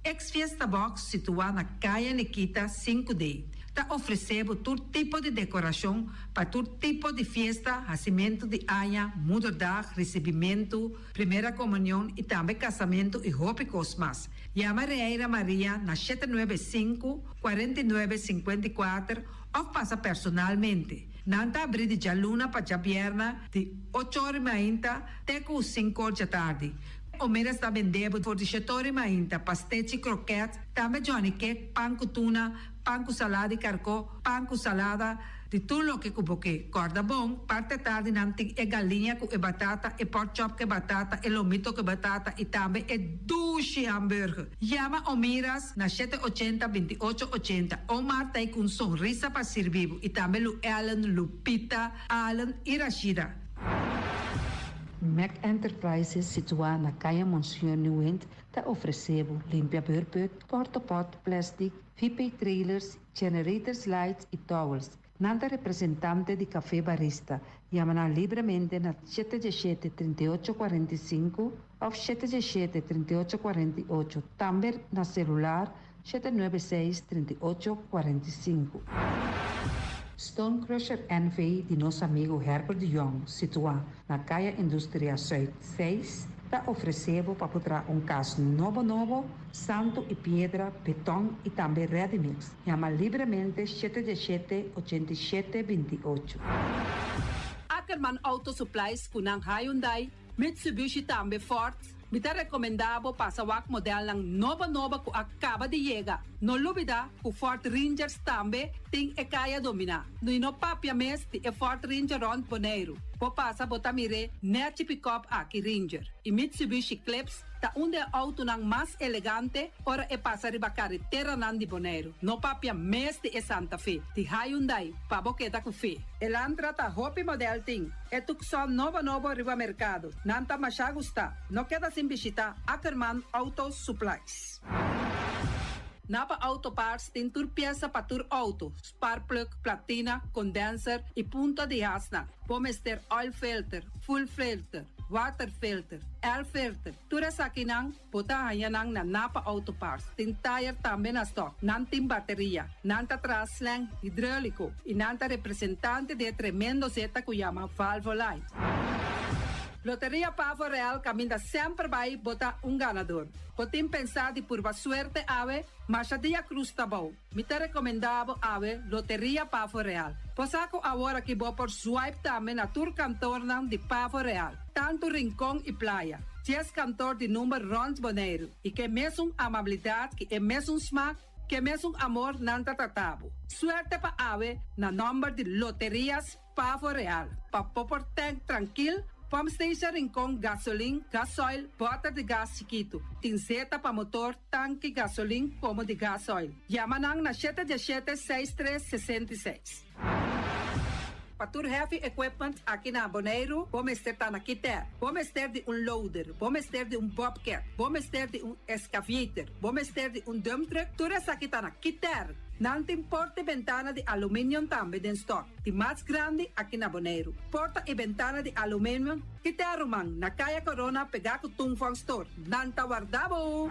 Ex-Fiesta Box situado na Caia Nikita 5D. Está oferecendo todo tipo de decoração para todo tipo de festa, nascimento de anha, mudança, recebimento, primeira comunhão e também casamento e roupas mais. Chama Reira Maria na 795-4954 ou passa personalmente. Nanta abrir de Jaluna para Jabierna de 8h30 até 5h da tarde. O mês está vendendo por 18h30 pastete croquete, também Johnny Cake, pão com tuna, pão com salada e carcó, pão com salada, de tudo o que cuboque. Corda bom, parte tarde nanti é galinha com batata, e pork chop com batata, e lomito com batata, e também é duche hambúrguer. Chama Omiras na 780-2880. Omar tem com sonrisa para servir, e também Lu Ellen, Lupita, Alan e Rashida. Mac Enterprises, situado na Caia Monsieur Nieuwend, está oferecendo limpiador-put, cortopot, plastic, VP trailers, generators lights e towels. Nanta representante de café barista, chama livremente na 717-3845 ou 717-3848, também na celular 796-3845. Stone Crusher NV de nosso amigo Herbert de Jong, situado na Caia Indústria Zuid 6, está oferecendo para botar caso novo, santo e pedra, betão e também ready-mix. Chama livremente 717-8728. Ackerman Auto Supplies kunang Hyundai, Mitsubishi também Ford. Mita recomendado para o modelo ng nova que acaba de chegar. No lubida, o Ford Rangers também tem e kaya domina. No papia mes ti e Ford Ranger Rond Boneiro. Po passa botamire net pick-up aqui Ranger. E Mitsubishi Eclipse ta onde auto ng mas elegante ora e passa riba carretera nandi Boneiro. No papia mes ti e Santa Fe. Ti Hyundai pa boqueta ku fe. Elantra ta hopi model ting. E tukson novo riba mercado. Nanta masya gusta. No queda sin visita Ackerman Auto Supplies. Napa Auto Parts tem tur pieza para tur auto, spark plug, platina, condenser e punta de asna. Pomester oil filter, full filter, water filter, air filter. Tura sa kinang, puta hayanang na Napa Auto Parts. Tem tire também na stock, nantim bateria, nanta traslang hidráulico e nanta representante de tremendo zeta que chama Valvoline. Loteria Pavo Real caminha sempre vai botar ganador. Potim pensar de por suerte ave, mas a dia cruz tá bom. Me te recomendava ave Loteria Pavo Real. Posaco agora que vou por swipe também na tour cantor de Pavo Real. Tanto rincão e praia. 10 cantor de número Rons Boneiro. E que mesmo amabilidade, que é mesmo smaak, que mesmo amor nanta tratabo. Suerte pa ave na number de Loterias Pavo Real. Pa popor tank tranquil, pump station rincón gasolina, gasoil, bota de gas chiquito. Tinseta pa motor, tanque gasolina como de gasoil. Yamanang na 717-6366. Patur heavy equipment aqui na Boneiro, vamos ter na Kiter, vamos ter de loader, vamos ter de bobcat, vamos ter de excavator, vamos ter de dump truck, tudo isso aqui na Kiter. Não tem porta e ventana de alumínio também em stock. De mais grande aqui na Boneiro. Porta e ventana de alumínio, Kiter Romang, na Caia Corona, pegar com Tungfang Store. Não tá guardado.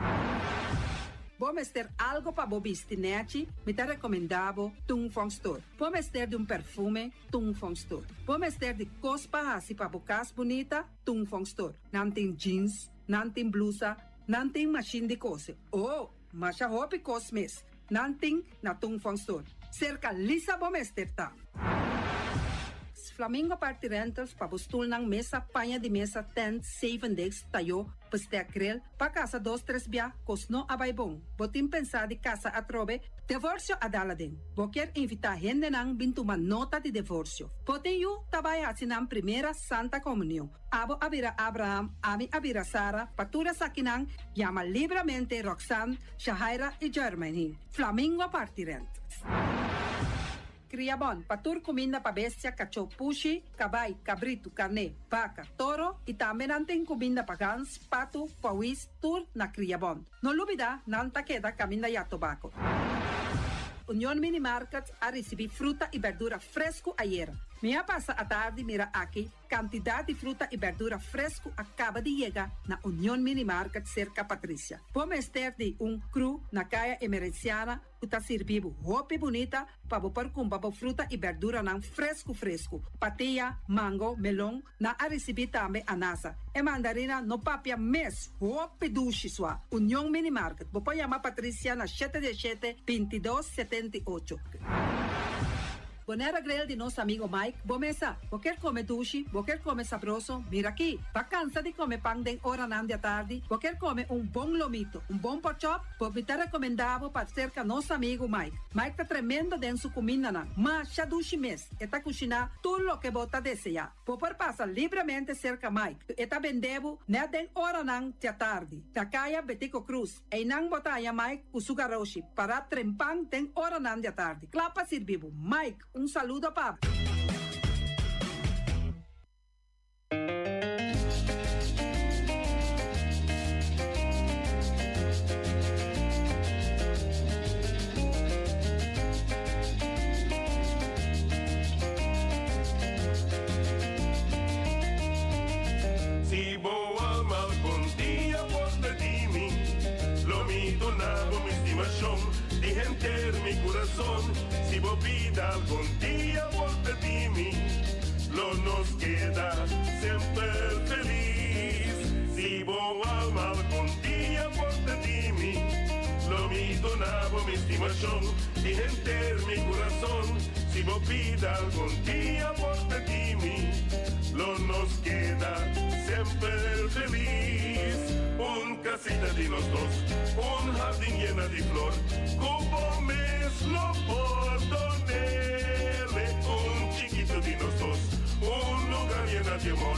Vamos ter algo para bobistinete, me te recomendavo Tungfang Store. Vamos ter de perfume, Tungfang Store. Vamos ter de cospa assim para bocas bonita, Tungfang Store. Não tem jeans, não tem blusa, não tem machine de coser. Oh, mas a roupa cosmes, não tem na Tungfang Store. Cerca lisa vamos ter tá. Flamingo Party Rentals para postul ng mesa, panha de mesa, tent, 7 days, tayo, pastea grill, pa casa 2-3 bia, kosno abay bong. Botim pensa di casa atrobe, divorcio adala din. Boker invita gente nang bintuman nota di divorcio. Poten yu tabay asinang primera Santa Comunión. Abo abira Abraham, ami abira Sara, patura sakinang, llama libremente Roxanne, Shahaira y Germany. Flamingo Party Rentals. Criabon, patur comida pa bestia, cachorro pushi, cabay, cabrito, carne, vaca, toro e também tem comida pa gans, pato, pauis, tur na Criabon. No lubida, nanta queda caminda ya tobacco. Union Mini Market a receber fruta e verdura fresco ayer. Minha passa a tarde mira aqui, quantidade de fruta e verdura fresco acaba de chegar na Union Mini Market cerca Patrícia. Vamos ter de cru na caia emergenciana, que está servindo roupa bonita para pôr com fruta e verdura não fresco. Patia, mango, melão, na a receber também anasa. E mandarina no papia mês, roupa duche sua. Union Mini Market. Vou chamar Patrícia na 717-2278. Bonera Grill de nosso amigo Mike. Bomesa, quer comer duche, quer comer sabroso, mira aqui. Vacança de comer pão de hora nan de tarde, quer comer bom lomito, bom porchop, me te recomendava para cerca nosso amigo Mike. Mike tá tremendo dentro sua comida nan, mas já duche mês, está cozinhando tudo o que bota desejar. Por passar livremente cerca Mike, está vendendo na den hora nan de tarde. Da caia Betico Cruz, e não botar Mike o sugaroshi para trempang den hora nan de tarde. Clapa servivo, Mike. Saludo, Pablo. Si boa mal contigo porta de mim, lo mi donavo mi estimación, di enter mi corazón. Si vos vida algún día porta de mí, lo nos queda siempre feliz. Si vos alma algún día porta de mí, lo mi donavo mi estimación, di enter mi corazón. Si vos vida algún día porta de mí, lo nos queda siempre feliz. Un casita de los dos, un jardín llena de flor, como mes lo portonele. Un chiquito de los dos, un lugar lleno de amor,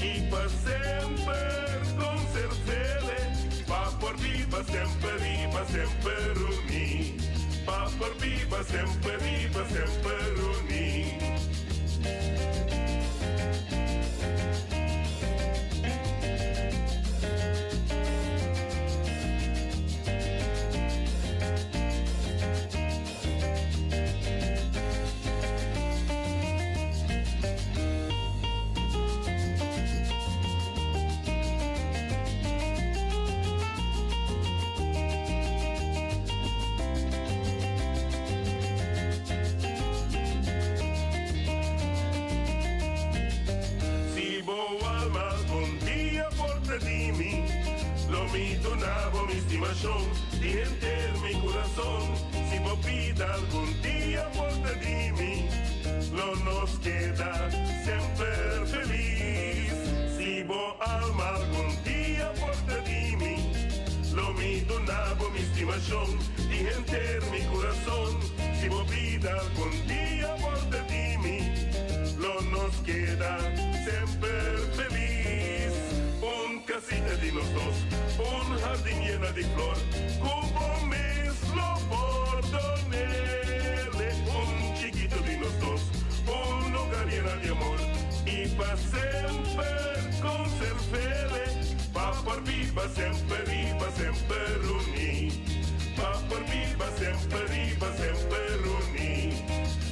y para siempre conservarle. Pa por viva sempre unir. Pa por viva sempre unir. estimación, de enter mi corazón. Si vos pida algún día por de mí, no nos queda siempre feliz. Si vos alma algún día por de mí, lo mi donavo mi estimación, de enter mi corazón. Si vos pida algún día por de mí, lo nos queda siempre feliz. Un casita de los dos, un jardín lleno de flor, cubo mismo por donarle. Un chiquito de los dos, un hogar lleno de amor, y pa' siempre conservarle. Pa' por viva siempre unir. Pa' por viva siempre unir.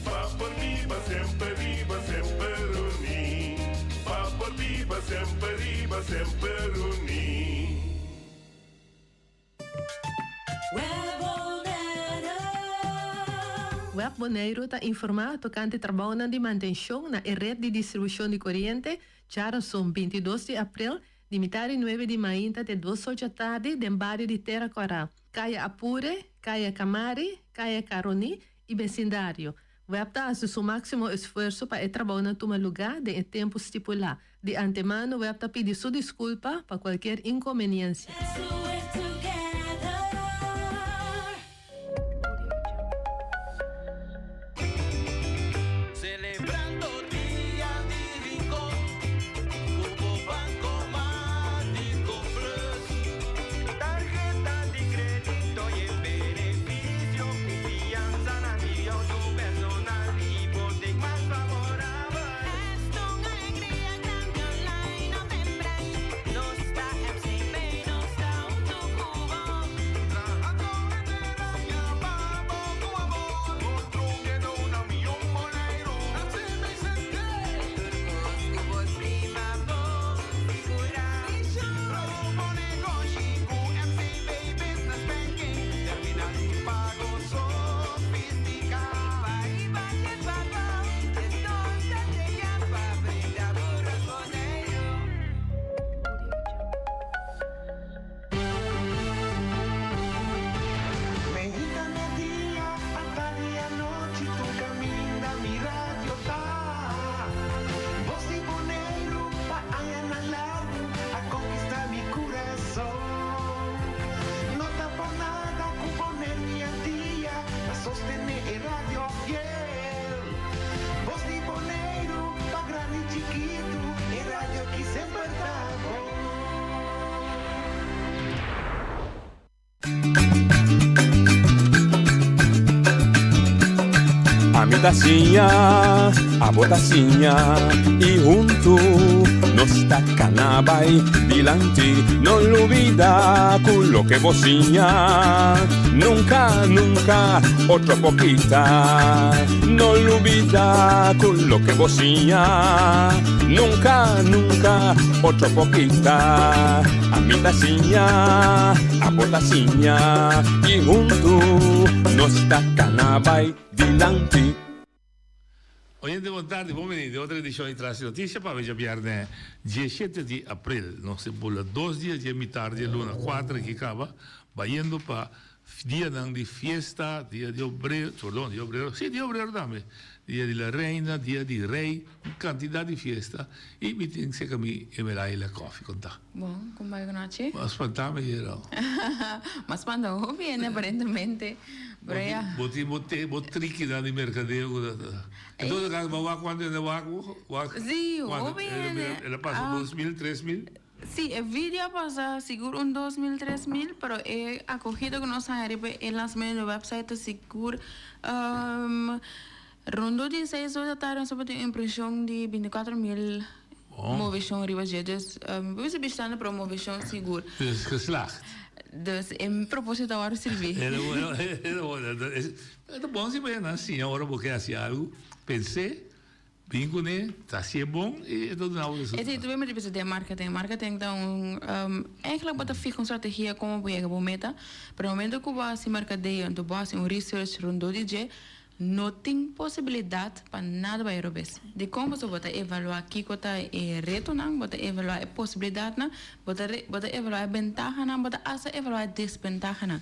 Pa' por viva siempre unir. Pa' por viva siempre unir. Web Bonaire está informado tocante trabalho na manutenção na rede de distribuição de corrente, já são 22 de abril, de metade 9 de maio até 2 horas da tarde, no bairro de Terra Corá, Caia Apure, Caia Camari, Caia Caroni e vecindário. Web está a seu máximo esforço para trabalhar no lugar de tempo estipulado. De antemano, Web está pedindo sua desculpa para qualquer inconveniência. Mi tacinha, a botacinha e junto nos tacanabay dilante, no olvida con que vocinha, nunca, nunca otra poquita, no olvida con que vocinha, nunca, nunca otra poquita, a mi tacinha, a botacinha e junto nos tacanabay dilante. Oyente, boa tarde. Vamos venir de outra edição de Traz Notícia para ver viernes 17 de abril. Nós temos 2 dias de tarde, luna 4 que acaba, indo para dia de fiesta, dia de obrero, perdão, de obrero, sim, de obrero também. Dia de la reina, dia de rei, quantidade de fiesta. E me tem que ser que me emelai la coffee, conta. Bom, como vai a noite? Mas fantasma geral. Mas quando viene aparentemente, pero ya. Bot tricky na di mercadeo. Entonces, ¿cuándo es de Waco? Sí, viene. ¿Le pasa 2.000, 3.000? Sí, el video pasa seguro un 2.000, 3.000, pero he acogido que nos ha el lanzamiento del website seguro. Rondo de 6 horas da tarde, sobre uma impressão de 24.000 movição arriba dus we zijn bestanden para movição seguro. Dus geslaagd. Dus in propósito agora servir. É bom se bem assim, agora porque assim algo pensei, bingo né, tá se bom e tudo não isso. Esse tu mesmo de marketing então eigenlijk wat fica estratégia como vai a meta, para o momento que vai se mercadeia, então vai se research rondo DJ. não tem possibilidade para nada para Eurobes. De como você bota evaluar aqui quota é reto não, bota evaluar a possibilidade não, bota evaluar a ventaja não, bota asa evaluar a desventaja não.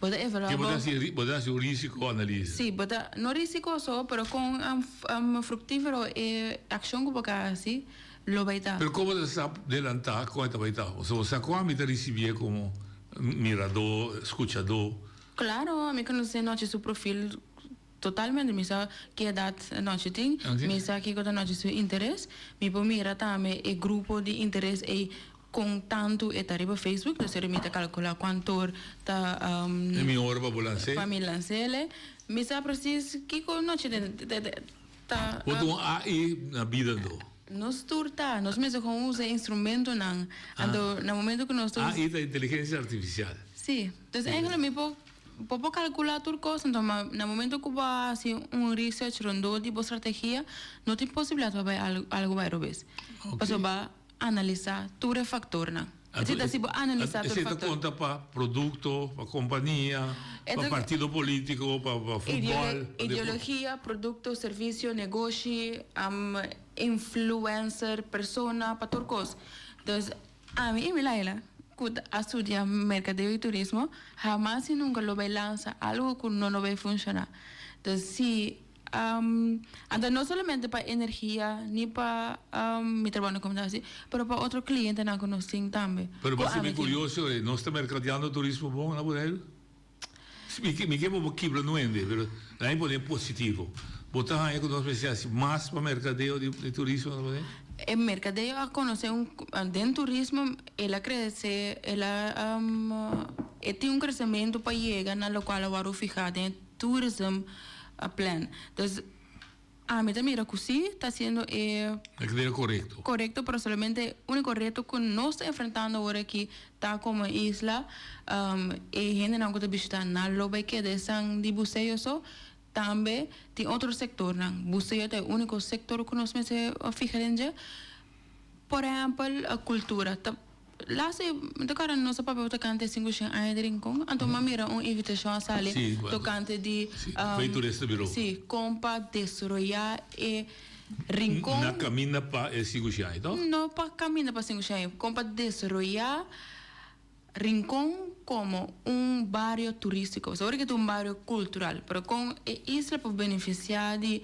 Bota evaluar. Que bota o risco analisa. Sim, bota no risco só, pero com fructífero e ação que boca assim, lo vai estar. Pero como você adelantar com esta vai estar? O sea, você como me recibir como mirador, escuchador. Claro, a mim conhece noite seu perfil totalmente, me sabe que idade noite tem, me sabe que quando noite seu interesse, me pode mirar também o grupo de interesse e com tanto é tarifa Facebook, então se me calcular quanto tá é minha hora para me lançar, me sabe preciso que com noite tá. Botou AI na vida do. Nós turta, nós mesmo com usa instrumento não, ando no momento que nós AI da inteligência artificial. Sim, então é me pode calcular tudo coisa, então no momento que vai assim research rondo de boa estratégia, não tem possibilidade para algo vai robes. Passo vai analisar todo o fator não. Então se analisar todo o fator. Você conta para produto, para companhia, para partido político, para futebol. Ideologia, produto, serviço, negócio, influencer, persona, para tudo coisa. Então a mim me lá a estudiar mercadeo y turismo, jamás y nunca lo va a lanzar algo que no va a funcionar. Entonces, sí, no solamente para energía, ni para mi trabajo como así, pero para otros clientes no conocen también. Pero para ser curioso, ¿no está mercadeando turismo bom na bodega? Me quemo um pouquinho no ende, pero daí pode positivo. Botar aí com nós pensamos mais para mercadeo de turismo na bodega? El mercadeo a conocer dentro turismo, ela crece, ela tiene un crecimiento para llegar a lo cual va a fijar en tourism plan. Entonces, a mí también que sí está haciendo correcto. Correcto, pero solamente único reto que no está enfrentando ahora aquí está como isla, gente no está visitando, no ve que de San de buceo eso. Também tem outro setor, não? Buceo é o único setor que nós se fijamos. Por exemplo, a cultura. Lá se tocaram nosso papel tocante 5 anos de rincão, então mira uma invitação a sair tocante de sim, compa desarrollar e rincão. Na caminha para 5 anos, não para caminhar para 5 anos, compa desarrollar Rincón como un barrio turístico, ahora que es un barrio cultural, pero con isla por beneficiar de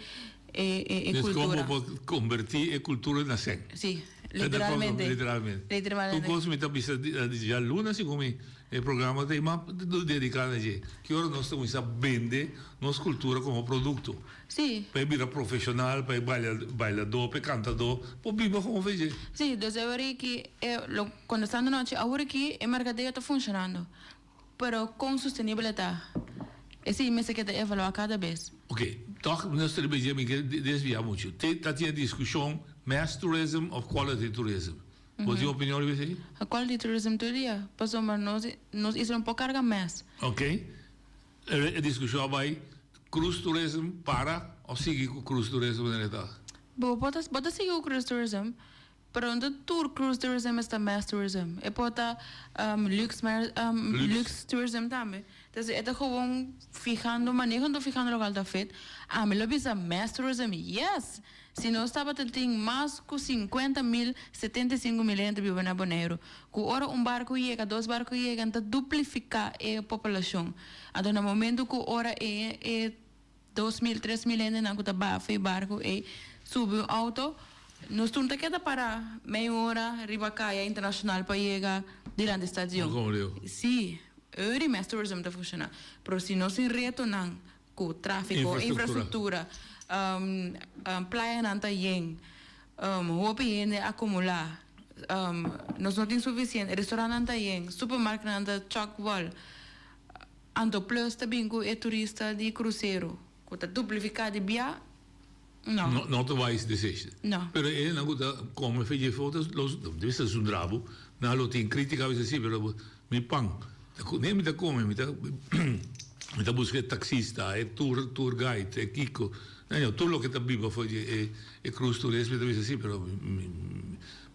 cultura. Como convertir a cultura en nación. Sí, literalmente. Tu cosa me está pensando já luna assim como o programa tem mais dedicado a gente. Que hora nós estamos a vender nossa cultura como produto. Sim. Para ir profissional, para bailador, para cantador, para viver como fazer. Sim, então agora que quando estamos noite, agora que o mercadeo está funcionando, pero com sustentabilidade. Esse mês que está evaluar cada vez. Ok, toch nós temos que desviar muito. Está tendo discussão mass tourism of quality tourism. Qual é a opinião de você? A quality tourism todo dia, passou mas nós isso um pouco carga mais. Ok. A discussão vai cruise tourism para ou seguir com cruise tourism na realidade? Bom, pode seguir o cruise tourism, pero onde tour cruise tourism está mass tourism. E pode luxe tourism também. Então, é gewoon fijando local da feita. Me lo bisa mass tourism, yes. Se nós estava tendo mais que 50.000, 75.000 gente vivendo na Bonaire, que ora barco chega, 2 barcos chegam, então duplicar a população. Então, no momento que ora 2.000, 3.000 gente não está baixo o barco e sube o auto, nós temos que parar meia hora, arriba caia internacional para chegar diante da estação. Sim, o mass tourism está funcionando. Mas se nós se retornam com tráfego, infraestrutura, praia não está bem, roupa gente acumular, nós não temos suficiente, restaurante não está bem, supermercado não está chock-wall, então plus também com o turista de cruzeiro, que está duplicado de via, não. Não te vai desistir. Não. Pero ele não está como fez fotos, deve ser um bravo, não lo tem crítica a vezes sim, pero me pan, nem me dá como, me dá buscar taxista, tour guide, Kiko. Não, tudo o que está vivo foi cruise tourismo, talvez assim, pero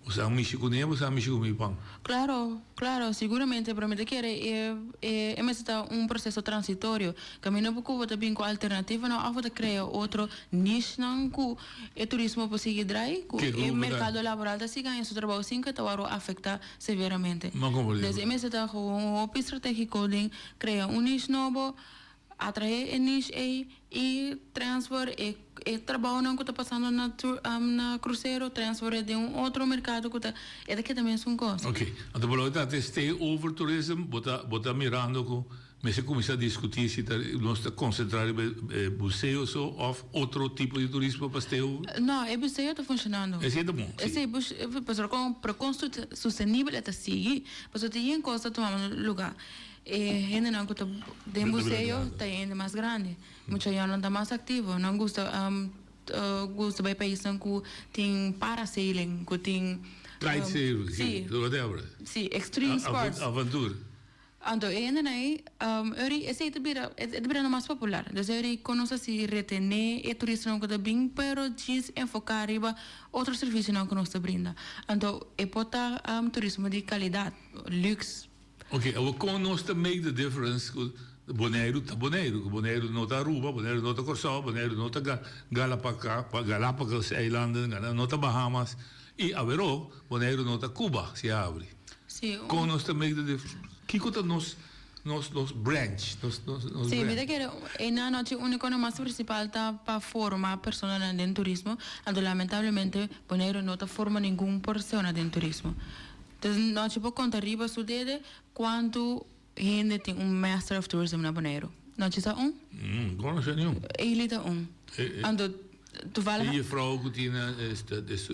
Usar Michigan, usar Michigan pang. Claro, claro, seguramente, pero me te quiere, está un proceso transitorio. Camino poco vota bien con alternativa, no hago de crear otro niche, no, que el turismo pues sigue dry, que el mercado laboral de siga en su trabajo sin que te afecta severamente. Desde me está con un estratégico de crear un niche nuevo, atraer el niche y transfer el trabajo no que está pasando na crucero, transfer de un otro mercado que está, es que también es un costo. Ok, então por dat is stay over tourism, bota mirando com, mas se começa a discutir se nós está concentrado em museus ou outro tipo de turismo para stay over. Não, o museu está funcionando. É certo bom. Sim, para construir sustentável está seguir, mas tem costa tomar lugar. Gente não gosta de museu, está ainda mais grande. Muita gente não está mais ativo, não gosta gosta de país que tem parasailing, que tem Kitesurfing, sim, whatever. Sim, extreme sports. Aventura. Então, esse é o mais popular. Então, ele conosco se retener e turista não está bem, pero diz enfocar em outro serviço não que nós brinda. Então, é botar turismo de qualidade, luxo. Ok, we kunnen nos te make the difference. Bonaire tá Bonaire, Bonaire não tá Aruba, Bonaire não tá Corsal, Bonaire não tá Galápagos Eilanden, não tá Bahamas e Averó, Bonaire não tá Cuba, se abre. Sim. Como nos te make the difference? Que conta nos branch, Sim, me que é na noite única no mais principal tá para formar pessoas no turismo, então lamentavelmente Bonaire não tá forma nenhuma pessoa no turismo. Então, nós podemos contar riba sudede quanto gente tem Master of Tourism na Bonaire. Nós já não sei nenhum. Ele tá Então, tu vai lá. E a vrouw que tinha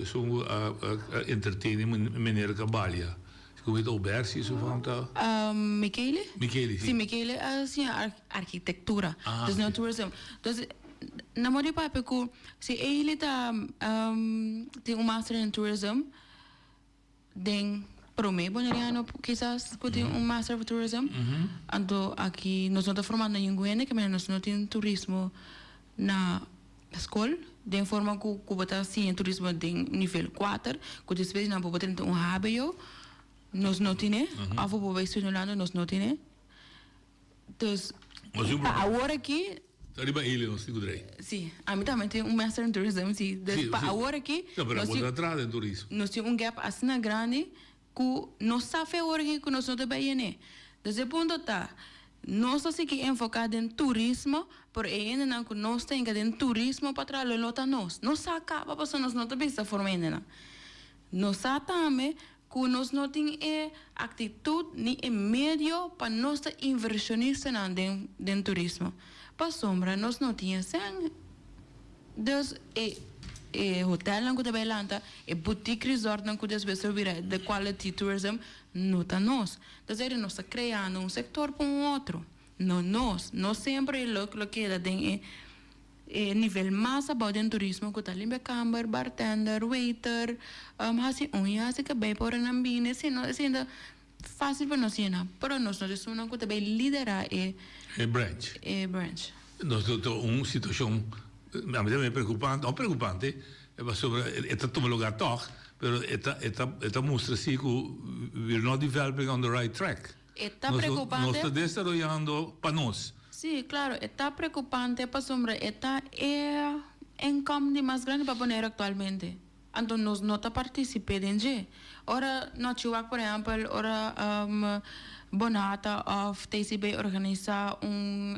zo'n entertaining meneer Cabalia. Como é o Bersi, isso vão tá? Michele? Michele, sim. Sim, Michele é assim, arquitetura. Então, não tourism. Então, na maioria papo que se ele tá tem Master in Tourism, den promê boneriano quizás que tem Master of Tourism. Então aqui nós não estamos formando ninguém que nós não temos turismo na escola de forma que está assim turismo de nível 4 que depois não pode ter HBO nós não temos a vou estudando nós não temos então agora aqui Arriba ele, não sei o que sim, a mim também tem Master in Tourism, sim. Agora aqui nós temos atrás em turismo. Nós temos gap assim grande que não sabe agora que nós não temos bem. Desde o ponto tá, nós temos que enfocar em turismo, por ainda não que nós temos que em turismo para trás lota nós. Nós acaba para nós não temos essa forma ainda. Nós também que nós não temos atitude nem meio para nós inversionista em turismo. Para sombra, nós não tínhamos sangue. Dus, hotel não que lanta, boutique resort não que depois vira de quality tourism, não tá nós. Dus, nós está criando sector para outro. Não nós sempre lo que é tem nível mais abaixo do turismo, que tá limpa camber, bartender, waiter, assim unha, assim que bem por ambine, assim ainda fácil para nós ir, pero nós não temos que também liderar branch. Nós temos uma situação a mim é preocupante, não preocupante, mas sobre está tomando lugar toch, pero está mostra assim que we're not developing on the right track. Está preocupante. Nós estamos desarrollando para nós. Sim, claro, está preocupante para sombra, está income mais grande para Bonaire atualmente. Então nós não está participando em G. Ora, nós por exemplo, ora Bonata of TCB organiza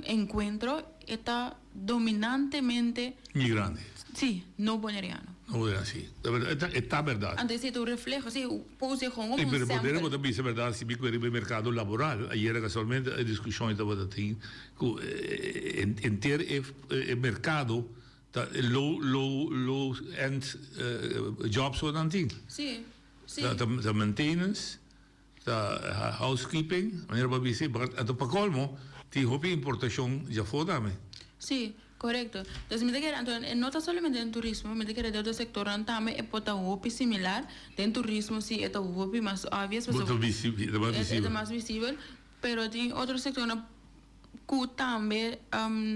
encontro está dominantemente migrante. Sim, não boneriano. Não é assim. É verdade. Então, se tu reflejo, se pose com um sample. Podemos também ser verdade se bico no mercado laboral. Ayer casualmente a discussão estava tendo em ter o mercado low end jobs wat aan ting. Sim, sim. Da maintenance, da housekeeping, wanneer we bezig zijn, en para colmo, die hoop importação já foi também. Sim, correto. Então, me diga, então, não está somente em turismo, me diga, do sector também é para o similar, em turismo sim, é o mais óbvio, é mais visível, pero tem outro sector que também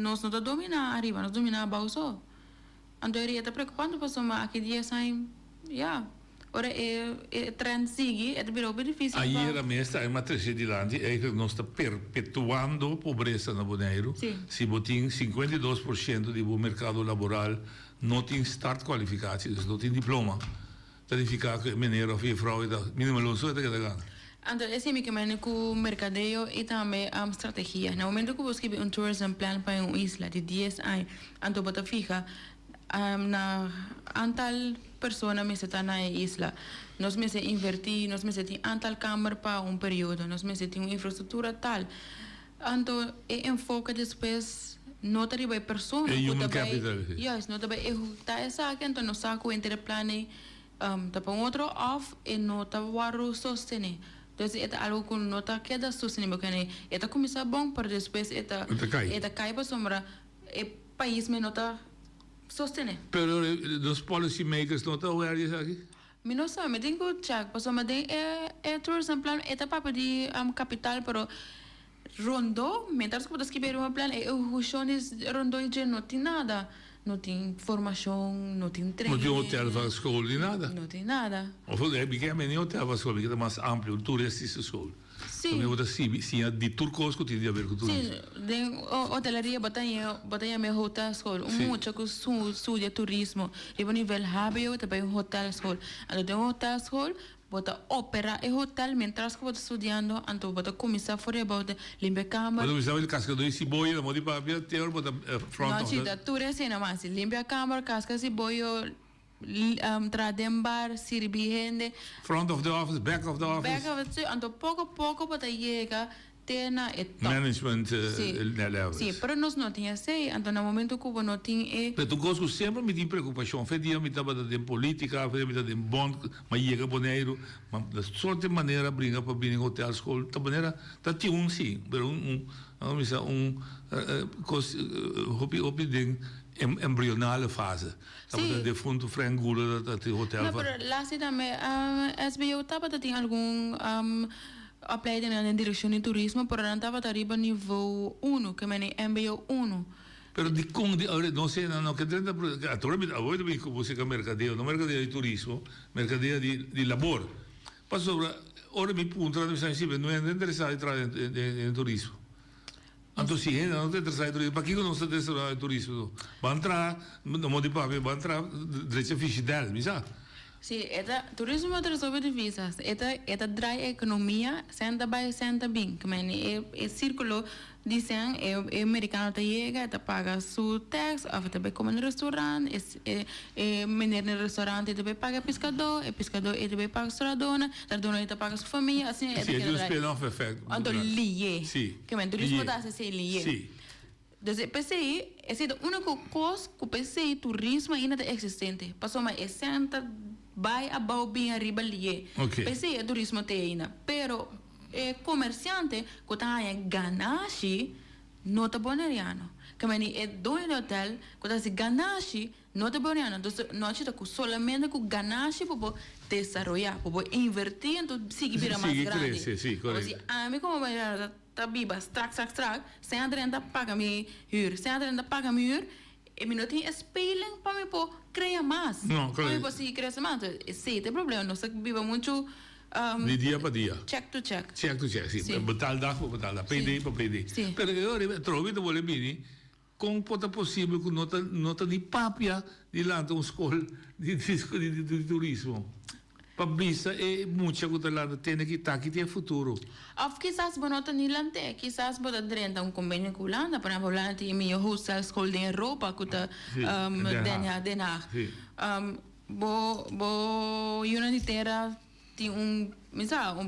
nós não dominamos arriba, nós dominamos abaixo. Então, é preocupante para somar aqui dia saem, ora trend sigue, het bureau difícil. Ayer a me está en matriz de lande, eigenlijk nós está perpetuando a pobreza na Bonaire. Sim. Se botin 52% do mercado laboral não tem start qualificatie, dus não tem diploma. Dat significa que meneer of vrouw minimaal zo te gaan. Então, esse é o mercadeio e também a estratégia. No momento que você escreve tourism plan para uma isla de 10 anos, então você fica na antal pessoas que estão na isla. Nós me invertir, nós me tem antal câmara para período, nós me tem uma infraestrutura tal. Então, enfoca depois não te vai pessoa. É human capital. Yes, não te vai executar essa aqui, então não saco entre plane te põe outro off e não te vai sostener. Então, é algo que não te queda sustenible, porque é começar bom, para depois é cai para sombra, é país me não te sostener. Pero os policy makers não estão aware disso aqui? Me não sabe, me tem que check, porque me tem tourism plan, é para de capital, pero Rondo, mientras que você escrever um plano, o chão de Rondo não tem nada. Não tem formação, não tem treino. Não tem hotel para escola, nem nada. Não tem nada. Of é porque nem hotel para escola, porque é mais amplo, turística escola. Sim. Também outra sim, de turcos que tem a ver com turismo. Sim, de hotelaria, batalha me hotel escola. Muito que estuda turismo. E o nível hábil, também hotel escola. Então, hotel escola, bota opera e hotel, mientras que você estudando, então você começa a fazer about limpar câmara. Você sabe o cascador de ciboia, na mão de papel, tem bota front of the... Não, tudo é assim, não, mas limpar câmara, casca ciboia, tradembar, servir gente. Front of the office, back of the office. Back of the office, então pouco a pouco você chega tena e top. Management levels. Sim, pero nós não tinha sei, então no momento que não tinha Mas tu gosto sempre me tem preocupação, foi dia me estava de política, foi dia de bom, mas chega Bonaire, da sorte de maneira brinca para vir em hotel escola, da maneira tá tinha sim, pero hobby embrionale fase. Sim. De fundo frangula da hotel. Não, pero lá se também SBO estava tinha algum opleiding na direção de turismo, pero não estava arriba nível 1, que é MBO 1. Pero não sei, não que tenta, agora também como você que mercadeio, não mercadeio de turismo, mercadeio de labor. Passou, ora me punta, não é interessado em entrar em turismo. Então, se ainda não está interessado em turismo, para que não está interessado em turismo? Vai entrar, no modo de papel, vai entrar, direito a ficha dela, me sabe? Sim, turismo resolve divisas. Esta dry economia, senta by senta bem. É círculo, dizem, é americano que chega, paga sua tax, ou também come no restaurante, é menino no restaurante, também paga pescador, pescador também paga sua dona paga sua família, assim, Sim, é um spin-off effect. Então, lié. Sim. Que o turismo está a ser lié. Sim. Então, PCI, é a única coisa que o PCI turismo ainda é existente. Passou uma senta vai above bem arriba ali. Okay. Pensei turismo tem ainda, pero comerciante que está em ganache não está boneriano. Que é dono do hotel que está em ganache não está boneriano. Então nós estamos solamente com ganache para desenvolver, para invertir, então seguir vira mais grande. Sim, correto. A mim como vai tá biba, strax, sem a paga me huur, sem a paga me huur. E não tem spelling para me criar mais. Não, claro. Para me criar mais. Sim, tem problema. Nós vive muito... de dia para dia. Check to check. Check to check, sim. Betal dag para betal dag. PD para PD. Sim. Pero eu trovo que vou bem, como pode possível que nota de papia de lá de uma escola de turismo. Para bisa muita coisa lá tem que estar aqui tem futuro. Of quizás bonota nilante, quizás bota drenta um convênio com Holanda, para Holanda tem minha hostel school de Europa que tá Den Haag. Bo unitera tem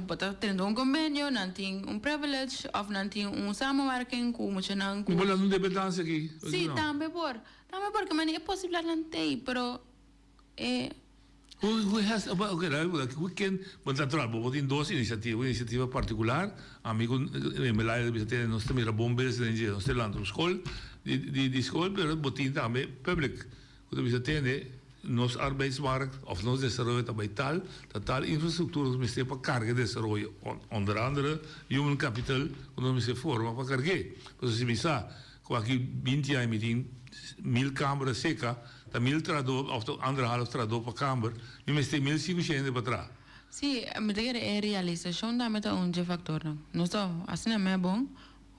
bota tendo convênio, não tem privilege, of não tem samenwerking com muito não. Como lá não deve dançar aqui? Sim, também porque mas é possível não tem, pero Who has we can tem duas iniciativas, uma iniciativa particular, amigo Melaya de nós temos bombeiros de nós temos escola de escola, pero botin também public. Quando você tem nos arbeidsmarkt of nos desenvolvimento também tal infraestrutura que você para carga de desenvolvimento, onder andere human capital, quando você forma para carregar. Então se misa, com aqui 20 anos 1000 kamer seca, dan 1000 trado, of de 1,5 trado per kamer, nu met 1500 betra. Sí, me diga é realização da meta onde factor não. Nós assim é bom.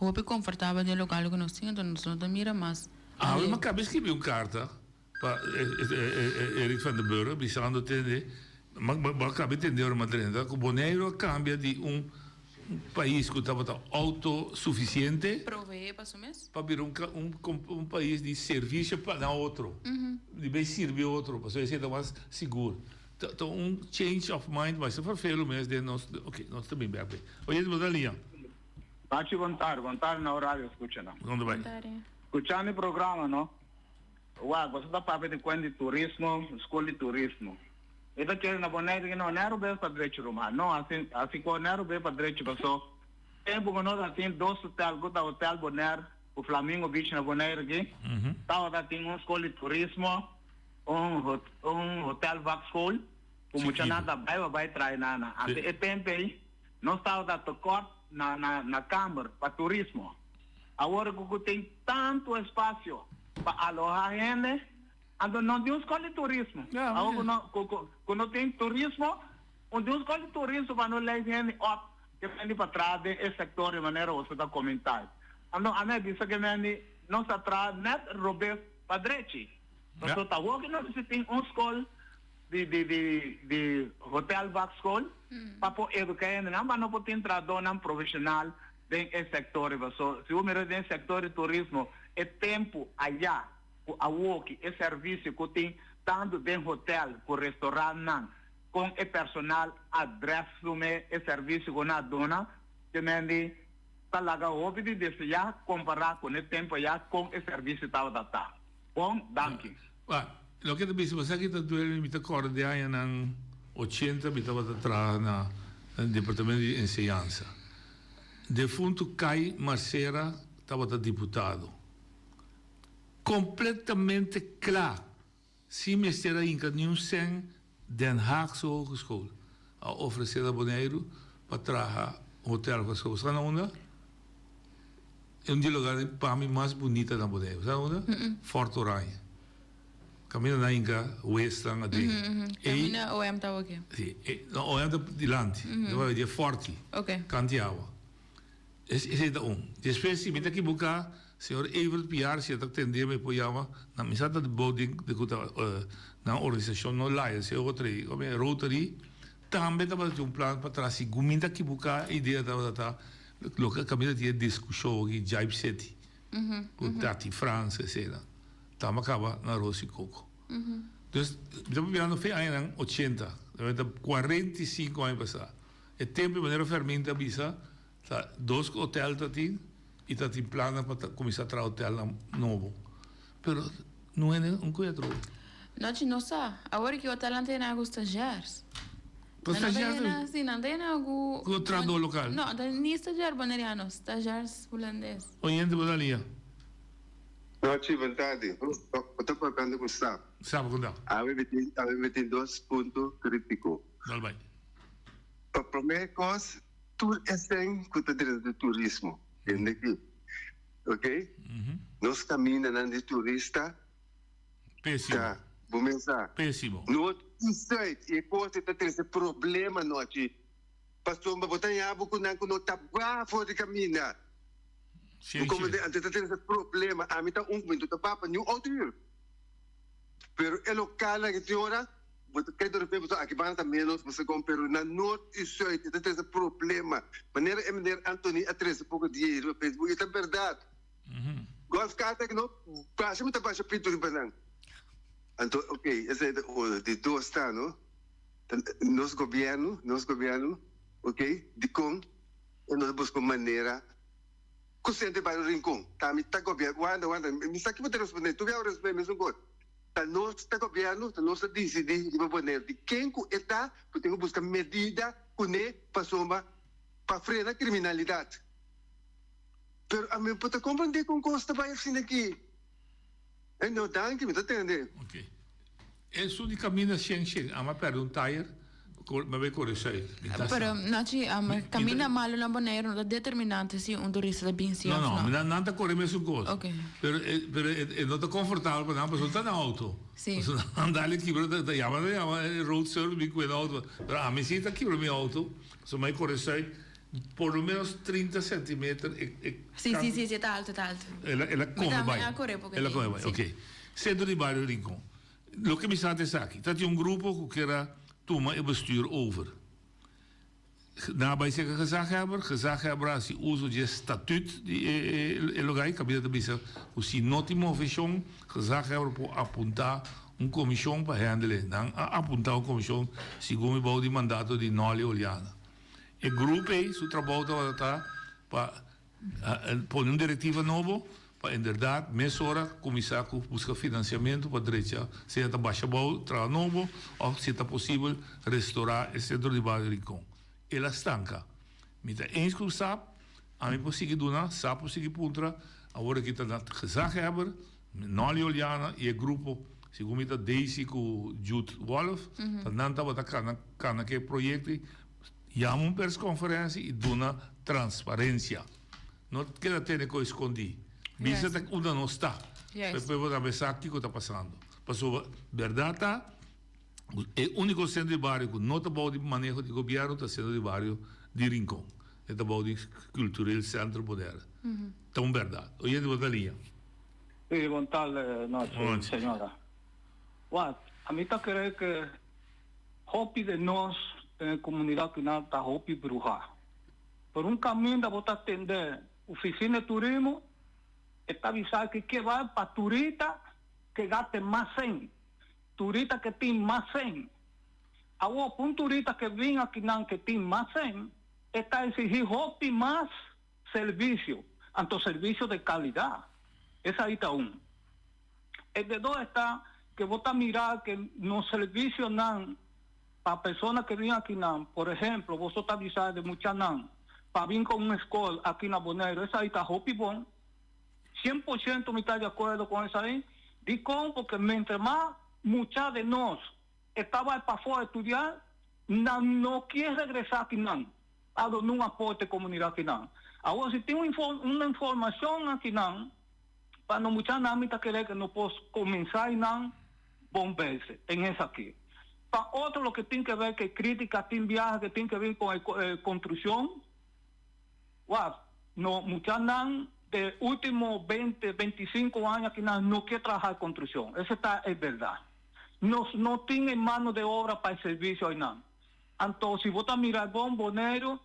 Hoop confortável de local que nós temos, então nós não mira mais. Ah, mas acabei de escrever carta para Erik van den Burg, precisando entender, mas acabei de entender uma trenda, que o Bonaire cambia de país que estava autossuficiente para vir um país de serviço para outro, de bem servir outro, para ser mais seguro. Então, change of mind, mas se for feio mesmo, de nós, ok, nós também bem. Oye, de linha. Pachi contar na horário, escuta não. Onde vai? Escuchando o programa, não? Uau, você está para ver de turismo, escola de turismo. Ito quer na Bonaire que não era bem para direito rumah, não assim que não era bem para direito pessoa. Tempo que nós assim 2 hotel, gota hotel Bonaire, o Flamingo Beach na Bonaire aqui. Tava tem uma escola de turismo, hotel Vax School, como tinha nada vai treinar. Até tempo aí, nós estava da tocor na Câmara para turismo. Agora que tem tanto espaço para alojar gente, então não tem escola de turismo. Quando tem turismo, não tem escola de turismo para não levar gente que vem para trás desse sector de maneira que você está comentando. Então, a minha diz que não se atrás, net roubar para direito. Então, está bom que nós tem uma escola de hotel Vax School para poder educar, mas não pode entrar um profissional nesse sector. Se o melhor desse sector de turismo é tempo allá, a work, é serviço que tem tanto dentro hotel, com restaurante, com o personal, adresse, é serviço que na dona, também está lá o de desejar comparar com o tempo já com o serviço que está dando. Bom, danke. Lo que te você aqui está doendo me acorda de aí na 80 me estava atrás no departamento de enseñanza. Defunto Kai Marcera estava deputado. Completamente claro. Se me estera inca nenhum sem Den Haagse Hogeschool a oferecer a Bonaire para trabalhar hotel com as na onda. É um dos lugares para mim mais bonita da Bonaire. Sabe onde? Fort Orange. Camina na Inca, Westland, até. Camina o M tá aqui. Sim, o M tá dilante. Vai ver forte. Ok. Cantiawa. Esse é um. Depois se me tá aqui buscar, senhor Evert Piar se tá atender me apoiava na mesada de boarding de na organização no Lions, se outra, como Rotary, também tava um plano para trás. Se gumita aqui buscar a ideia da local camina tinha discussão aqui Jive City. Com Tati France, etc. Estamos acaba na Rossi Coco. Então, estamos vendo que foi em 80, 45 anos passados. É tempo de maneira fermenta bisa, 2 hotéis e está em plano para começar a trabalhar hotel novo. Mas não é um coisa. Não sei. Agora que o hotel não tem alguns estagiários. Estagiários? Sim, não tem algum... Com o trabalho local? Não, nem estagiários bonerianos, estagiários holandeses. Oyente de linha. Não tive vontade. Eu estou falando com o staff. Sabe quando? Eu tenho 2 pontos críticos. Não vai. A primeira coisa, tudo é sem cuidado do turismo. Aqui. Ok? Nós caminhamos de turista. Péssimo. Tá. Vamos pensar. Péssimo. No site, e coisa está tendo problema no aqui. Pastor, mas botar em abo com não tá fora de caminhar. Como antes de ter esse problema, a mim está momento da papa new autor. Pero é local que tem hora, que de repente aqui vai estar menos, você compra na norte e sul, tem esse problema. Maneira é maneira Anthony a 13 pouco dinheiro, Facebook, isso é verdade. Golf carta que não, praxe me tá baixa pinto de banana. Então, ok, esse é de 2 anos, nos governo, ok, de como nós buscamos maneira consciente para o rincão. Kami está governo, wanda, me sabe que você responder, tu vai responder mesmo coisa. Tá nós está governo, tá nós decidir de maneira de quem está, porque temos buscar medidaune para frear a criminalidade. Pero a mim pode compreender com costa vai assim aqui. Não dá que me tá entendendo. Ok. Isso de caminho sem a uma pergunta me ve corregir. Pero Nachi, camina malo na Bonaire, no determinante si un turista bien si no, não tá correndo mesmo coisa. Okay. Pero não tá confortável para não pessoa tá na auto. Sim. So andar ali que da chama road service me cuida auto. Pero a mim sim tá aqui para meu auto. So me corregir por lo menos 30 centímetros. Sì, tá alto. Ela come vai. Ela come vai. Ok. Centro de bairro Rincon. Lo que me staat is aqui. Dat je een groep que era toma e bestuur over. Daarbij zeggen gezaghebber als je uso de statuut die logai kabinete de bisa usi noti movation gezaghebber po apuntar comissão para handelen. Dan apuntar comissão segundo o di mandato di Noli Oliana. E grupo aí su trabalho tá para pôr diretiva novo para inderdaad mesora começar a buscar financiamento para direita se está baixa bom trabalho novo ou se está possível restaurar o centro de bairro Rincon. Ela estanca. Met eens goed sap, aan mij possible doen, sap possible puntra, agora que está na gezaghebber, Noli Oliana e o grupo, segundo me Daisy com Jude Wolf, tanto wat kan que projeto, chama persconferentie e dona transparência. Não queda ter que esconder. Bisa que uno não está. Depois vou pensar o que está passando. Passou verdade tá. O único centro de bairro que não está bom de manejo de governo está sendo de bairro de Rincon. Está bom de cultural centro poder. Então verdade. Hoje vou dar linha. Sí, bom noite, senhora. A mim está querendo que hobby de nós comunidade que não está hobby bruxa. Por caminho da botar atender oficina de turismo está avisado que vai para turista que gaste mais 100. Turista que tem mais 100. Agora, para turista que vem aqui não que tem mais 100, está exigindo hobby mais serviço. Então, serviço de qualidade. Esse aí está um. E de dois está que botar mirar que no serviço não para pessoas que vêm aqui não. Por exemplo, você está avisado de muitas não. Para vir com uma escola aqui na Bonaire, esse aí está hobby bom. 100% me está de acordo com isso aí. De como, porque mientras mais muchas de nós estavam para fora estudar, não quer regressar aqui não. Não aporte comunidade aqui não. Agora, se tem uma informação aqui não, para não muchas não me está querendo que não posso começar e não, bom verse, em essa aqui. Para outro, o que tem que ver que crítica, tem viagem que tem que ver com a construção, no muchas não, de últimos 20, 25 anos que não quer trabalhar construção. Essa é verdade. Não tem mano de obra para serviço aí não. Então, se você mirar bom Bonaire,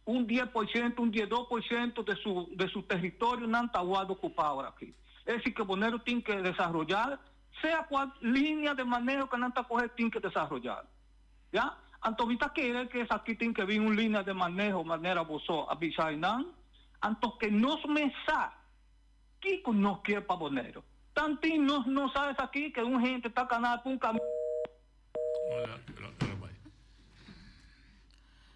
10%, 12% de seu território não está ocupado aqui. Esse que Bonaire tem que desenvolver, seja qual linha de manejo que não está correta, tem que desenvolver. Já? Então, você quer que essa aqui tem que vir uma linha de manejo, maneira você avisar não? Então, que nós pensamos que nós queremos para Bonaire. Tanto nós não sabemos aqui que uma gente está canal para caminho. Olha, vai.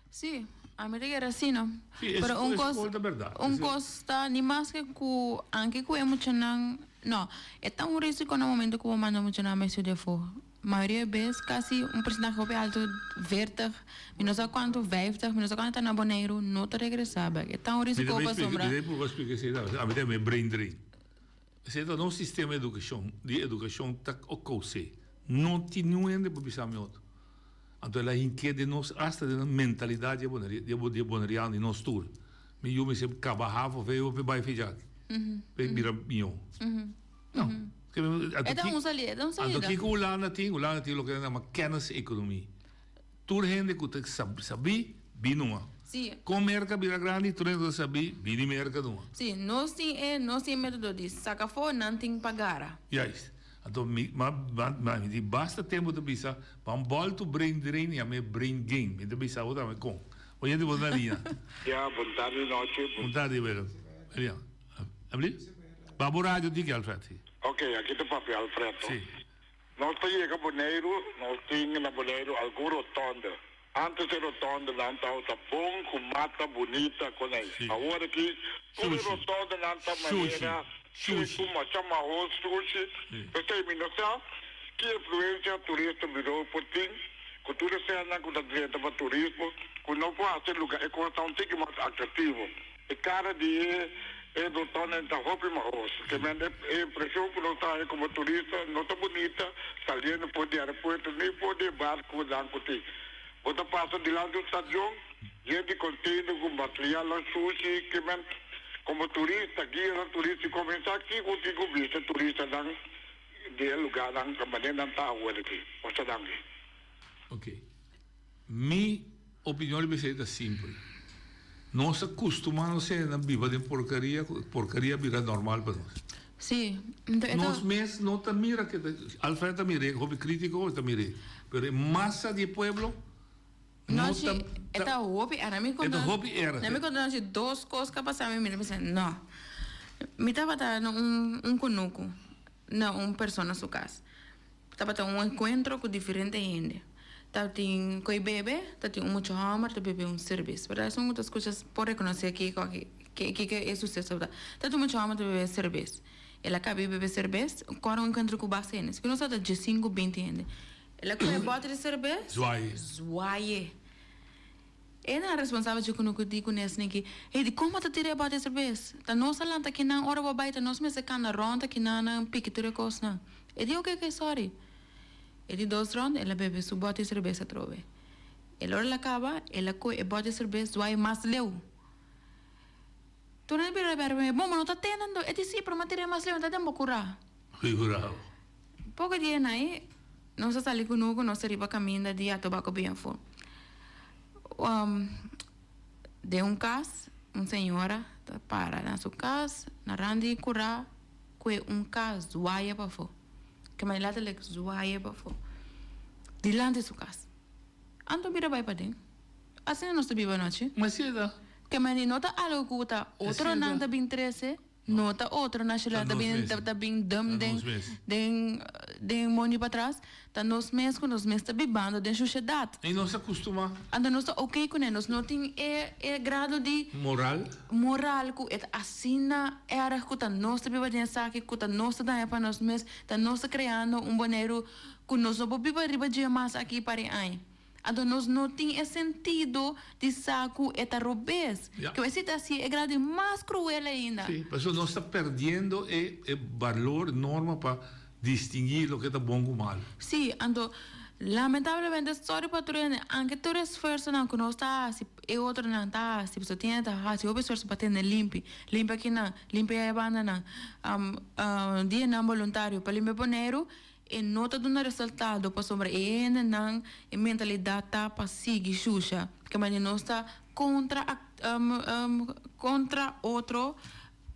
Sim, a mim era assim, não? Sim, pero um costa ni mais que anche que é muito não, é tão risco no momento que o manda muito na mais de fora. Maioria vezes quase percentual alto 40, não sei quanto 50, não sei quanto na Bonaire, não te regressava. É tão risco para sombra. Vou explicar isso. A mim é brain drain. Se é um sistema de educação tá ocorrendo, não tem nenhum para pensar em outro. Então ela inquieta nós hasta de mentalidade de bonariano e nós tudo. Me eu me sempre cabahava veio para baixo já. Vira milhão. Não. É da salida. Então que o Lana tem o que é uma kenniseconomie. Tudo gente que sabe, binuma. Sim. Com merca vira grande, tudo gente sabe, bini merca numa. Sim, nós temos método de sacar fora, não tem pagar. Yes. Então, mas basta tempo de pensar, para volta o brain drain e a minha brain gain, então pensar outra vez com. Hoje de boa linha. Boa tarde, noite. Boa tarde, velho. Elian. Abli? Babu rádio diga Alfredo. Ok, aqui tem papel, Alfredo. Sim. Nós temos na Bonaire alguma rotonda. Antes da rotonda, não está bom, com mata bonita, com isso. Agora aqui, uma rotonda não está maneira, com uma chamarrão, sushi. Você me nota que a influência turista virou por ti, cultura serna com direito para turismo, com não pode ser lugar, é com um tique mais atrativo. E cada dia é do tono da roupa marrom, que é impressão que não está como turista, não está bonita, saliendo por de aeroporto, nem por de barco, dan kuti. Você passa de lá do estação, gente contido com material, sushi, que como turista, guia turista, começa aqui contigo vista turista dan de lugar dan kemarin dan tahu aqui, você dan. Ok. Minha opinião é simples. Nós acostumamos a viver de porcaria vira normal para nós. Sim. Nós mesmos não te mira que Alfredo te mire, hobby crítico te mire, pero massa de pueblo não se eta hobby era me quando hobby era. Na me quando de duas coisas que passavam me pensei, não. Me tava dando conuco, não pessoa na sua casa. Tava tendo encontro com diferente gente. Tem coi bebê, tem muito hammer, tem bebê cerveja. Verdade, são muitas coisas por reconhecer que é sucesso. Tem muito hammer, tem bebê cerveja. Ela acaba de beber cerveja, agora encontra com bacenas. Que não sabe de 5, 20 anos. Ela come bote de cerveja. Zuaie. Ela é responsável de quando eu digo nesse que, de como tu tira bote de cerveja? Tá nossa lanta que não hora vai baita, nós mesmo cana ronda que não pique tudo coisa. E digo que sorry. Ele 2 rondas, ela bebe seu bote de cerveja trove. Ela hora acaba, ela coi o bote de cerveja vai mais leu. Tu não bebe, bom, mas não tá tendo, é de si, para manter mais leu, não tá dando curar. Figurado. Pouco dia aí, nós saímos conosco, nós arriba caminho de dia, tobaco bem fora. De caso, uma senhora para na sua casa, na rande curar, com caso, zoaia para fora. Que mais lá tem zoaia para fora. Dilante de sua casa. Anto bira vai para dentro. Assim não se vive a noite. Mas se dá. Que mais nota algo que tá outro não tá bem 13, nota outro na chela tá bem dam den money para trás, tá nos mês com nos mês tá bibando den sociedade. E não se acostuma. Anda nós tá ok com nós, não tem grado de moral que é assina era que tá nós tá bibando saque que tá nós tá dando para nós mês, tá nós tá criando boneiro que nós não pode riba de mais aqui para aí. Então, nós não temos sentido de saco eta robês. Que vai ser assim, é grande mais cruel ainda. Sim, mas nós estamos perdendo o valor, norma para distinguir o que é bom com mal. Sim, então, lamentavelmente, sorry para tu, aunque tu esforço não que nós está, se é outro não está, se você tem se houve esforço para ter limpa aqui não, limpa a banda não, dia não voluntário para limpar boneiro, e nota do resultado para sobre não e mentalidade tá para seguir xuxa porque mas não está contra outro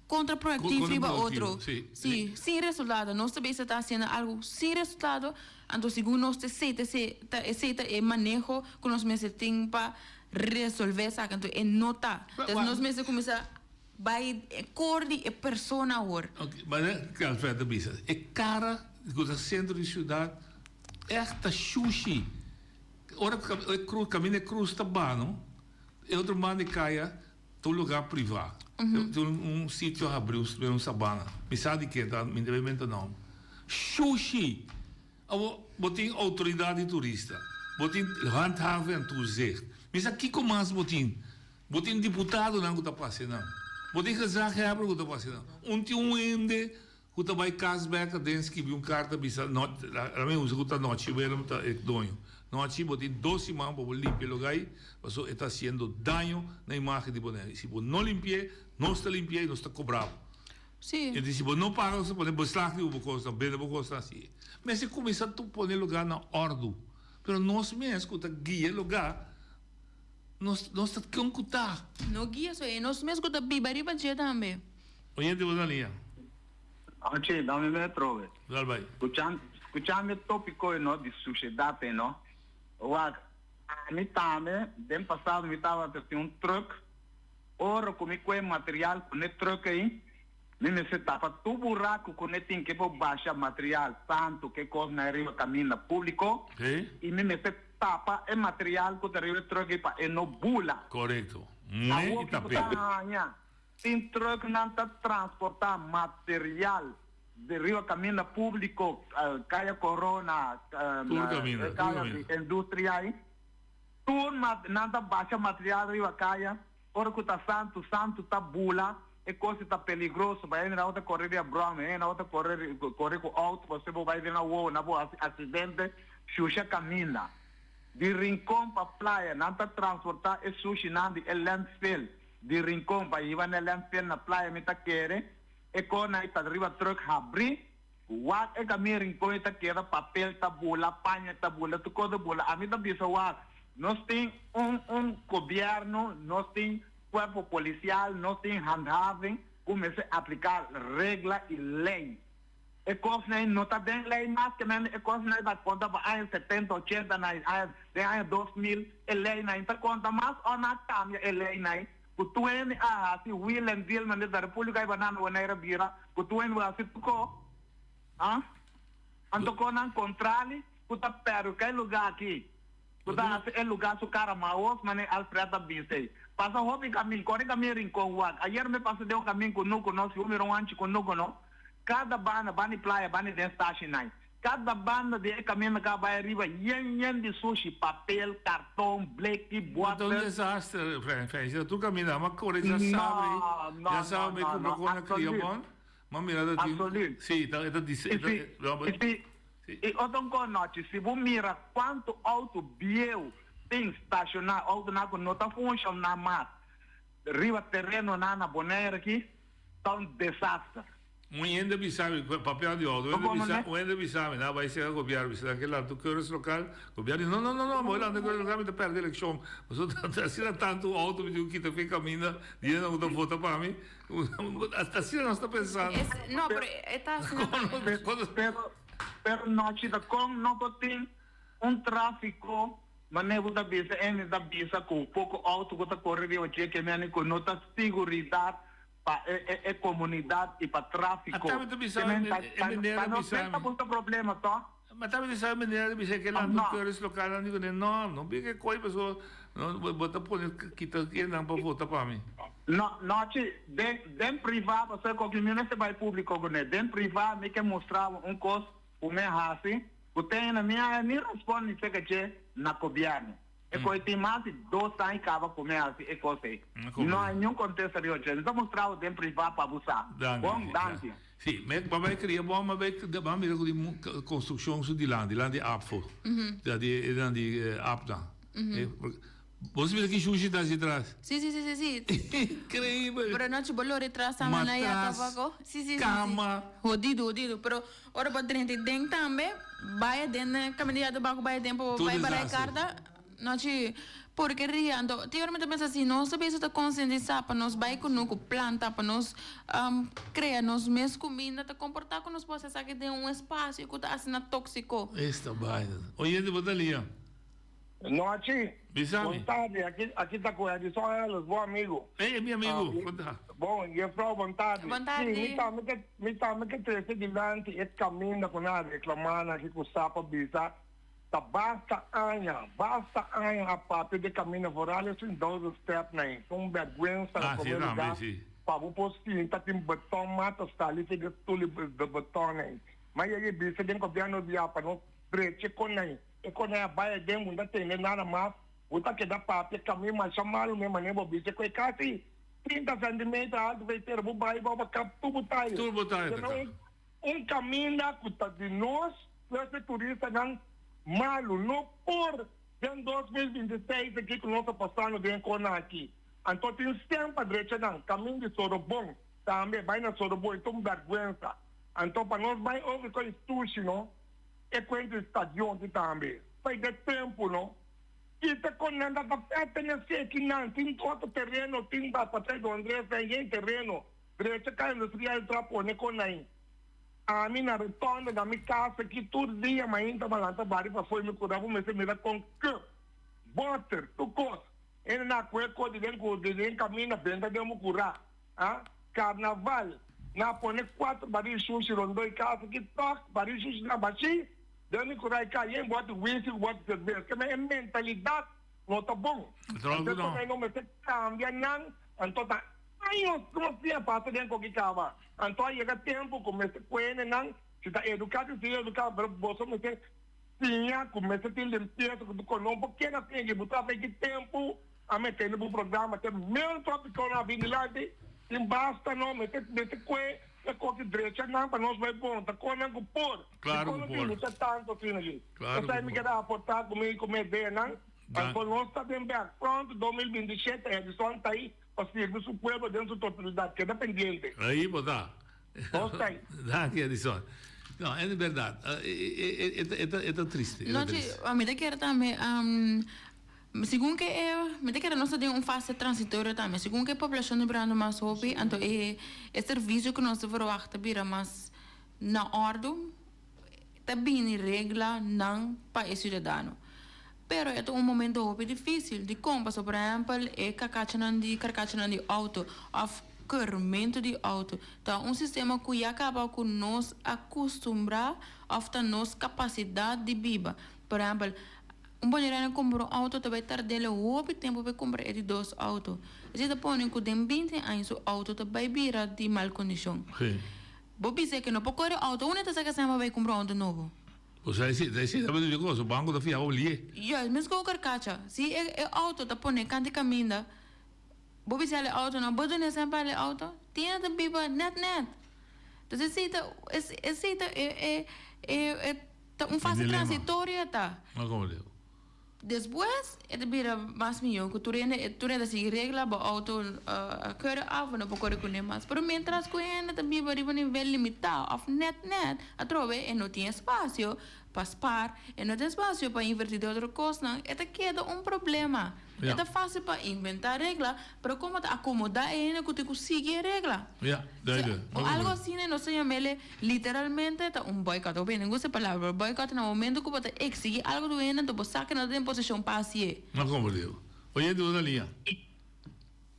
contraproductivo para outro sim sem resultado nós também está fazendo algo sem resultado então segundo nós aceita e manejo que nós mesmo tem para resolver sabe então é nota então nós mesmo começa vai cordi e persona agora mas é Alfredo Bisa é cara do centro de cidade é sushi ora caminho cruz tabano é outro mano caia do lugar privado um sítio abriu um sabana me sabe que tá me devimento não sushi botin autoridade turista botin handhaven tu zeg mas aqui com mais botin deputado não tá passando botin gezag hebben que tá passando ende Kuta vai casback dens que viu carta bisa not a mim usa kuta noite velo tá donho noite botin 12 mãos para limpar o lugar passou está sendo dano na imagem de boné se você não limpie não está limpie não está cobrado sim e se você não paga você pode buscar que o custa bem o custa assim mas se começa a pôr lugar na ordem pero nós mesmos kuta guia lugar nós está com kuta não guia só é nós mesmos kuta bibariba dia também olha de boa linha Oggi da me metro. Vai. Escuchando el tópico de sociedad, ¿no? A mí también, del pasado me estaba teniendo un truck, ahora con mi material con el truck ahí, me se tapa tu buraco con el que baja material, tanto que cosa arriba camina público, y me se tapa el material con el truck y no bula. Correcto. Tem truck não está transportar material de Rio Caminho Público, Caia Corona, Caia Indústria, tudo nada baixa material Rio Caia, ora que tá santo tá bula, e coisa tá perigoso, vai na outra correr de broma, na outra correr com auto, você vai ver na rua, na boa acidente, xuxa camina. De Rincón para praia, não tá transportar e sushi nandi e landfill. De Rincón para ir na landfill na praia, me tá querer, e com na ita arriba truck abrir, wat e caminho Rincón ita querer papel tabula, panha tabula, tu coisa bula, a mim tá bisa wat. Nós tem governo, nós tem corpo policial, nós tem handhaving, comece a aplicar regra e lei. E coisa não está bem lei, mas que e coisa não dá conta para anos 70, 80, anos 2000, e lei não está conta, mas ou não cambia e lei não. O tu é assim, will and deal, mas da República e banana ou na bira, o tu é assim, tuco, anto não controle, o tá perto, que lugar aqui. Kuda é lugar su cara maos, mas é Alfreda Bise. Passa hobby caminho, corre caminho rincão wat. Ayer me passei de um caminho com nuco, nós fomos um antes com nuco, não. Cada banda, bani playa, bani den station nai. Cada banda de caminho na caba arriba, yen de sushi, papel, cartão, bleque, boate. É um desastre, Frank. Tu caminha, mas corre já sabe como procura cria bom. Mas mira, sim, tá dizendo. E outra coisa, se você mira quanto auto biel tem estacionado, auto não está funcionando mais, riba terreno na boneira aqui, está um desastre. Ainda me sabe, papel de auto, ainda me sabe, não vai ser a governo, se daquele lado do Câmara Local, o governo diz, não, mas lá no Câmara Local está perto da eleição, mas assim tanto auto que está fazendo caminho, e não está votando para mim, assim nós estamos pensando. Não, mas está assim. Pero noite da com não tem tráfico, mas não da bisa com pouco auto que está correndo aqui que me com nota segurança para a comunidade e para tráfico. Até me bisa, não tem problema só. Mas também sabe maneira de que lá no Câmara Local não digo não porque coi pessoa não bota por que tá aqui não para votar para mim. Não, den privado você com que não se vai público com den privado me que mostrar coisa o meu assim, o tem na minha nem responde se que na governo. E coi tem mais de 2 anos acaba com meu assim e coisa. Não há nenhum contexto de hoje. Então mostrar o den privado para abusar. Bom, danke. Sim, mas vai criar bom, mas vai de construção de land de afval, de apta. Você vê que sushi está atrás? Sim. Incrível. Pero não te bolou retrás também na ia tabaco. Sim. Cama. Jodido. Pero ora para dentro tem também, vai dentro caminhada do banco vai tempo vai para a carta. Não te porque riando, teoricamente pensa assim, nós sabemos que conscientizar para nós vai com nuco planta para nós criar nós mesmos comida, te comportar com nós possa saber que tem espaço que está assim tóxico. Esta baita. Oi, de botalia. Noite. Boa tarde. Aqui está com a só elas, bom amigo. Ei, meu amigo. Bom, e a Frau, boa tarde. Boa tarde. Sim, me tá que três diante e caminho com nada reclamando aqui com sapa bisa. Tá basta anha a parte de caminho foral assim 12 steps nem. Com vergonha na comunidade. Para o postinho tá tem beton mata está ali que tule de beton nem. Mas aí bisa den governo dia para não breche com nem. E quando a baia de mundo tem nada mais, o que dá para caminho mais chamado mesmo maneira bisa com quase 30 centímetros alto vai ter o baia vai cap tudo tá. Caminho que tá de nós, esse turista não malo, não por em 2026 aqui que nós estamos passando de Encona aqui. Então tem sempre a direita não, caminho de Sorobon, também vai na Sorobon, então vergonha. Então para nós vai ouvir com isso, não? E com o estádio também. Vai ter tempo, não? E está com nada para ter aqui não, tem outro terreno, tem para trás do André, tem terreno, direita cai industrial trapo, nem com aí. A minha retorna da minha casa aqui todo dia, mas ainda malanta bari para foi me curar, vou me dar com que butter, tu coisa. Ele na cueca de dentro caminha bem da demo curar, carnaval, na pone 4 barris sushi rondoi casa que toque barris sushi na baixi, dando curar e cair, bota whisky, bota cerveja, que é mentalidade não tá bom. Então não me cambia não, então tá anos como se passa dentro que cava. Então chega tempo começa com ele não se está educado pero você não tem tinha começa a ter limpeza do conon porque não tem que botar bem tempo a meter no programa tem meu tópico na vinilante tem basta não meter com a coisa direita não para nós vai bom tá com não por Claro, não está tanto assim ali Claro, essa me queda aportar comigo ideia não então nós está bem pronto 2027 a edição está aí para servir o povo dentro da autoridade que é dependente Aí, botar. Gostei. Dá-que, Edison. Não, é verdade. É triste. Não, a mim quer também, segundo que me quer nós temos fase transitória também, segundo que a população de Brando mais hopi, então é serviço que nós verwachten vira mais na ordem, também em regra não para o cidadão. Pero é um momento hopi difícil, de como, por exemplo, é carcachanan de auto, of carregamento de auto. Então, sistema que acaba com nós acostumbrar a nossa capacidade de viver. Por exemplo, banheiro comprou auto, também tarde o tempo para comprar de 2 autos. A gente põe que tem 20 anos o auto também vira de mal condição. Sim. Vou dizer que não pode correr auto, onde está que sempre vai comprar um auto novo? Pois é, o banco da FIA olhei. Ja, mas com carcacha, se é auto tá põe canto caminho. Vou dizer o auto não, pode não sempre o auto, tinha também para net. Então é fase transitória tá. Mas como deu? Depois, é vira mais melhor, que tu renda se regla para auto a correr af, não pode correr com nem mais. Pero mientras que ainda também vai um nível limitado, of net, a trove não tem espaço para spar, e não tem espaço para invertir de outra coisa, é queda um problema. É fácil para inventar regra, pero como te acomodar ainda que tu consiga regra. Algo assim, não se chama literalmente um boicote. Bem, não gosto da palavra boicote no momento que você exige algo do ainda, tu saca na posição passiva. Mas como deu? Olha de outra linha.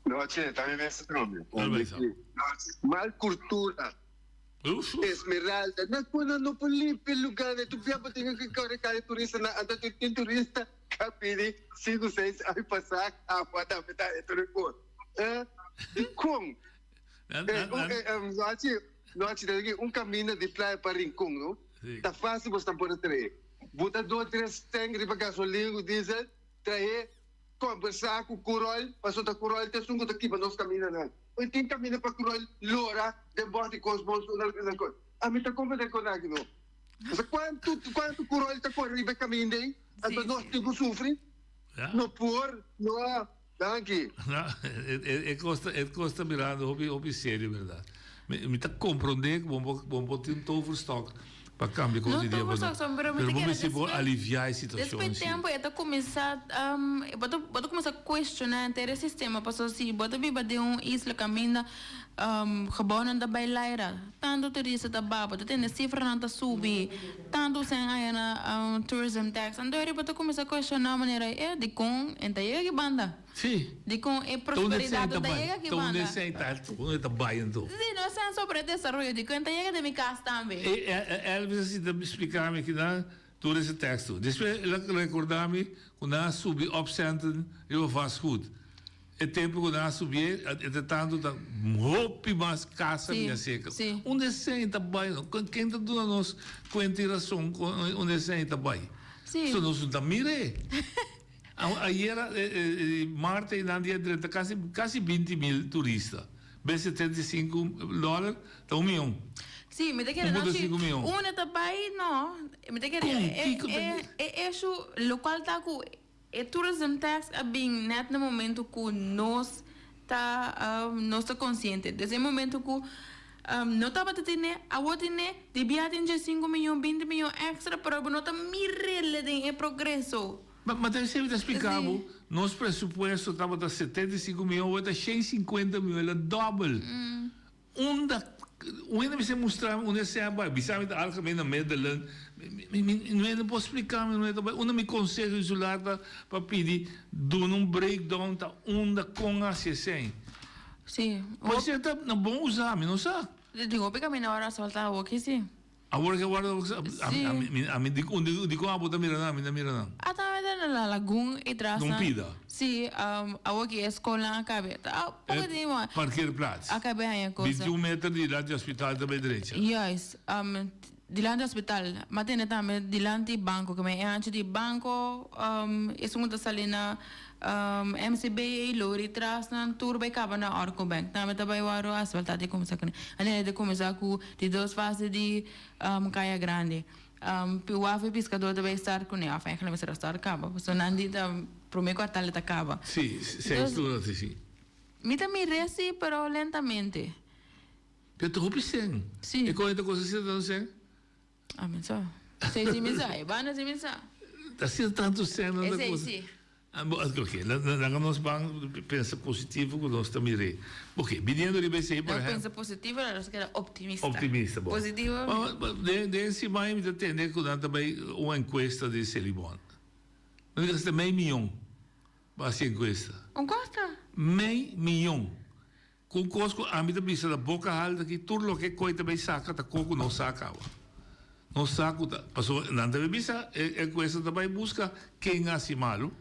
Não, tchê, tá me vendo esse nome. Mal cultura. Esmeralda, não pode limpar o lugar, tu vê para ter que correr turista, anda tu tem turista, capire, 5, 6, aí passar, pode apertar, é tudo bom. Como? Nós caminho de praia para Rincón, não? Tá fácil você por trás. Bota 2, 3 tanques para gasolina, diesel, trazer, conversar com o Curol, passou da Curol, tem sungo daqui para nós caminhar, não. Eu tenho caminho para Curol, Lora, de bordo com os bolsos, na coisa. A mim tá convidando com aqui, não? Mas quanto Curol está correndo caminho daí? Então nós temos que sofrer? Não por, não, danke. É costa mirando, hobby sério, verdade. Me está compreendendo que vamos botar um toverstock para cambiar com o dia. Pero vamos se for aliviar a situação. Depois tempo, eu começar a questionar o sistema, porque se você vive de isla caminho, gewoon da bailaira, tanto turista da baba, tem cifra não tá subir, tanto sem aí na tourism tax, então eu vou começar a questionar a maneira de com entender que banda. Sim. De com prosperidade da chega que banda. Então onde tá baindo. Sim, nós estamos sobre desenvolvimento de com entender de minha casa também. Elvis se me explicar me que dá tourism tax. Depois recordar-me quando subi opcenten eu faço good. É tempo que nós subir, é tanto da roupa mais casa minha seca. Onde senta bem, quem está dando nós com interação, onde senta bem. Isso nós não mire. Aí era Marte e na dia direita quase 20 mil turistas. Bem $75, tá $1 milhão. Sim, me quer não se uma também não. Me quer é isso local tá com o tourism tax é bem net no momento que nós está consciente. Desde o momento que não estava tendo a outra devia ter 5 milhões, 20 milhões extra para não estar mirando em progresso. Mas você explicar, nosso pressuposto estava a 75 milhões, hoje está 150 milhões, é dobro. Onde você mostrar onde você vai, bisa mit algemeen na medelen, não posso explicar, onde me consegue isolar para pedir, dar breakdown tá onde com a CC. Sim. Mas você tá não bom usar, não sabe? Digo, porque a minha hora soltar o que sim. Agora que agora a mim digo a bota mira não. Atamente na lagoon e traz. Não pida. Sim, a que escola acabe. Pouquinho mais. Parkeerplaats. Acabe aí coisa. 21 metros de lá de hospital também direita. Yes, dilante hospital, mas tem também dilante banco, que é antes de banco, isso muita salina MCB lori tras na turba e caba na Orco Bank. Também também o aro asfaltado de começar com. Ali de começar com de duas fases de Caia Grande. O ave pescador também estar com ele, afim que ele vai estar caba. So nandi da primeiro quartal está caba. Sim, sim. Me também resi, pero lentamente. Eu estou pensando. Sim. E qual é a coisa que você está dizendo? Amen so. Sei se me sai, bana se me sai. Está sendo tanto cena da Esse coisa. sim. Ok, nós vamos pensar positivo que nós também re. Ok, vindo de BC, por exemplo. Pensa positivo, nós queremos optimista. Optimista, bom. Positivo. De cima, me entender que nós também uma encuesta de Celibon. Não diga que meio milhão. Vai ser encuesta. Encosta? Meio milhão. Com cosco, a minha bisa da boca alta que tudo o que coi também saca, tá coco não saca. Não saca, passou, não deve bisa, encuesta também busca quem é malo.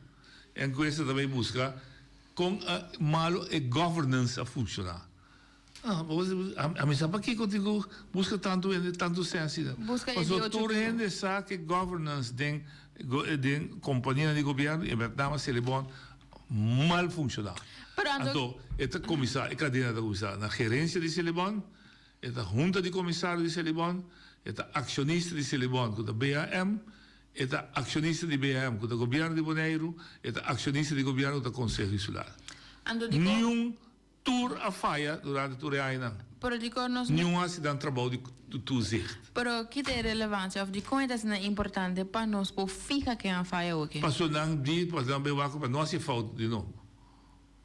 Enquesta também busca com malo e governance a funcionar. A mim sabe que contigo busca tanto senso. Busca mas o tour gente sabe que governance de companhia de governo e verdade se ele bom mal funcionar. Então, esta comissário, cadê a comissário? Na gerência de Celebon, esta junta de comissário de Celebon, esta acionista de Celebon, com a BAM. Eta acionista de BM, com o governo de Bonaire, eta acionista de governo do Conselho Insular. Nenhum tour a falha durante o tour ainda. Nenhum acidente de trabalho de toezicht. Pero que tem relevância? De como é importante para nós por ficar que a falha o quê? Passou não de, passou não bewaco para nós se falta de novo.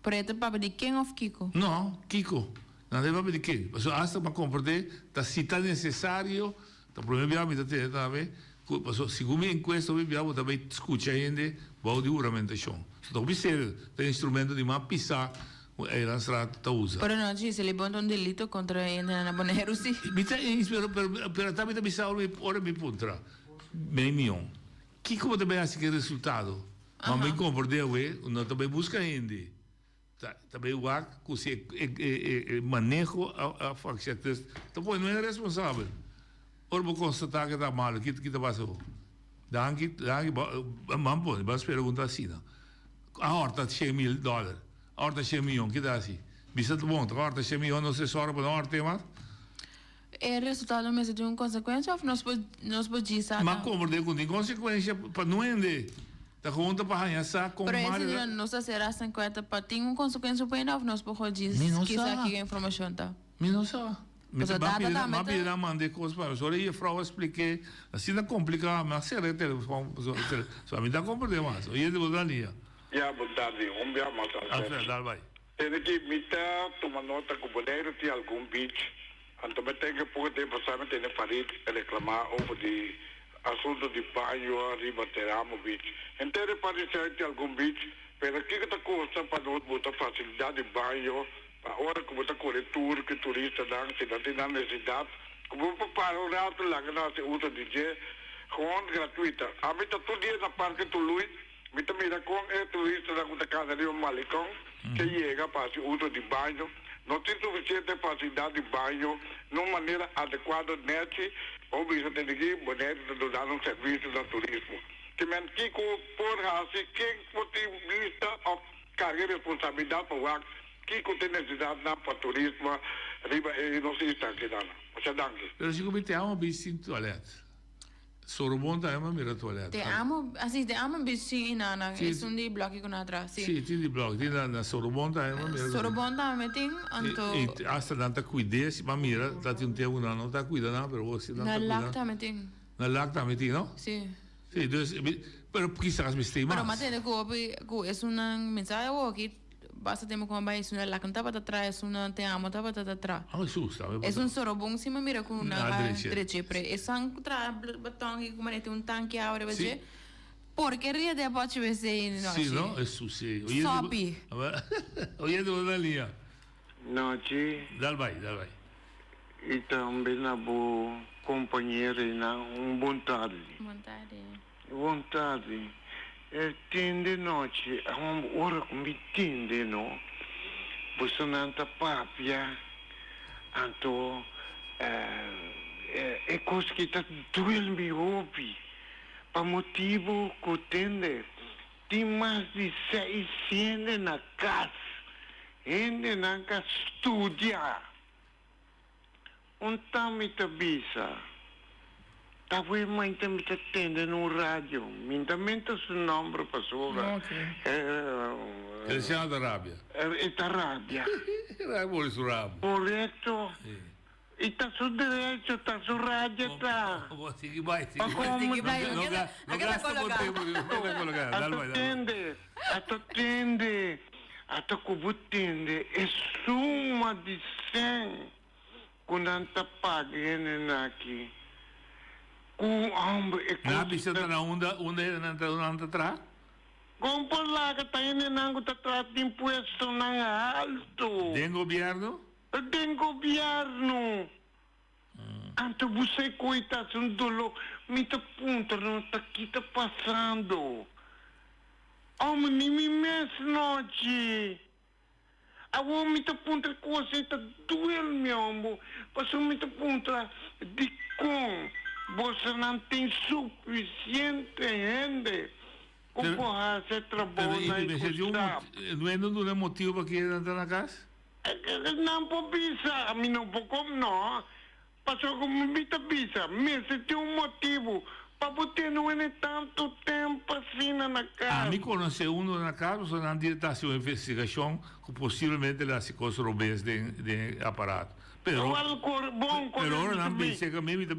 Pero é para de quem ou Kiko? Não, Kiko. Não deve para de quem. Passou hasta para compreender, tá se tá necessário, tá problema me tá bem. Segundo a encuesta, abbiamo também escuta ainda o de juramentação. Então, você tem instrumento de mapear e a estrada está usa. Pero não, se ele bota delito contra ele na Bonaire, sim. Pero também bisa ora me puntra. Bem milhão. Que como também acha que resultado? Mas me compreende, não também busca ainda. Também o ar que se manejo a facção. Então, não é responsável. Ora vou constatar que está mal, que está passando. Danke, mampo, vas perguntar assim, não. A horta de $100,000, a horta de $100 milhões, que dá assim? Bisa de bom, a horta de $100 milhões não se sorra para a horta, mas? É resultado mesmo de uma consequência ou nós podemos dizer? Mas como de consequência para não ender? Da conta para arranhar com mais. Para esse não será 50 para ter uma consequência para nós, nós podemos dizer que aqui a informação tá. Não sabe. Mas eu mandei coisas para você. E a frau expliquei. Assim não complica, mas se é telefone, só me dá compreender mais. E ele vai ali. Já, boa tarde. Vamos ver mais tarde. Dá vai. Tem que me tomar nota que o Bonaire tem algum beach. Então, tem que poder passar, tem que fazer reclamar over de assunto de banho, arriba teramo beach. Então, pode ser que algum beach, mas aqui que está custa para nós botar facilidade de banho. Agora, como está correndo tour, que turista dan, se não tem necessidade, como para o rato lá que nós usa DJ, gewoon gratuita. A mim está todo dia na parque do Luiz, me também dá com turista da casa de Malicão, que chega para o uso de banho, não tem suficiente facilidade de banho, de maneira adequada, net, ou bisa tem que Bonaire dar serviço do turismo. Que men Kiko, por assim, quem motivista ou carreira responsabilidade para o Kiko tem necessidade para turismo, riba e não se está aqui dando. Você dá aqui. Pero se comete uma bicicleta em toalete. Sorobon tem uma mira toalete. Tem uma bicicleta na, é um de bloco com atrás. Sim, tem de bloco. Tem na Sorobon tem uma mira. Sorobon também tem, então. Hasta não está cuidando, se uma mira, está tendo tempo não está cuidando, mas você não está cuidando. Na LAC também tem. Na LAC também tem, não? Sim. Sim, pero quizás me esté mais. Pero mate de que é uma mensagem aqui. Basta ter como vai isso na lá canta para trás uma tem a moto para trás. Ah, susta. É sorobong cima mira com na direita pre. É sangue tra batom que como tem tanque agora vai ser. Porque ria de pode ver se não. Sim, não, é suci. Sobe. Oye do na linha. Não, ti. Dal vai. Então, bem na boa. companheira, boa tarde. Boa tarde. Boa tarde. Tende noite, a uma hora que me tende, não? Você não está papia, então, é coisa que está doendo me ouve. Para motivo que tende, tem mais de 600 na casa, ainda na casa estudiar. Me tabisa. Talvez mãe também te atende no rádio. Mintamento seu nome para sua. Cristiano da Arábia. É da Arábia. É bom isso, Rabo. Correto. E está seu direito, está seu rádio, está. Sigue vai. Não gasta muito tempo. Atende. Até que você atende. É suma de 100. Quando a gente paga aqui. Na bicicleta na onda atrás? Como lá que está indo na atrás de imposto na alto? Tem governo? Tem governo. Então você coita um dolo, me tá ponto não está aqui tá passando. Nem me mexe noite. Agora me tá ponto que você tá doendo meu amor. Passou me tá ponto de com. Você não tem suficiente gente como fazer trabalho na escola. Não é nenhum motivo para que ele entre na casa? Não pode pensar, a mim não pode como não. Passou como me está pensando, mas tem motivo para você não é tanto tempo assim na casa. A mim conhece na casa, só não direta uma investigação que possivelmente ele se roubes de aparato. Pero ora não pense que a mim me tem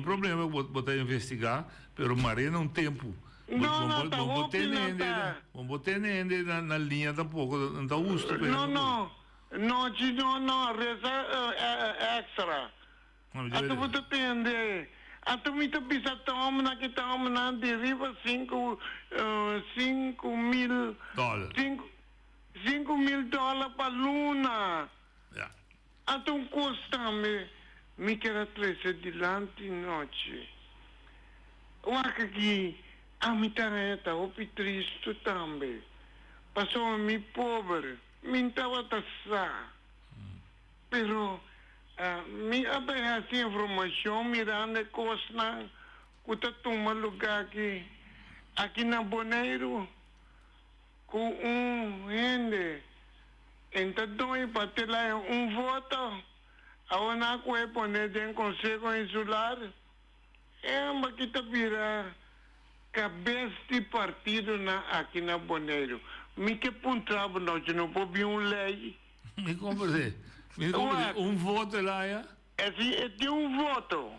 problema botar investigar, pero marena um tempo. Vamos botar nele na linha tampouco, não está justo. Não, reza extra. Até você entende. Até me está pensando, que estamos na deriva $5,000 para Luna. Então custa-me quero trazer dilante noite. O aqui, a minha tarefa, o triste também. Passou a mim pobre, me estava taxar. Pero, me aberra essa informação, mirando coisas que está tomando lugar aqui na Boneiro, com gente. Então, para ter lá voto, a não pode poner dentro do Conselho Insular, uma que está virando cabeça de partido aqui na Boneiro. Me que pontrava nós, não pode vir uma lei. Me compreende. Voto lá, é? É voto.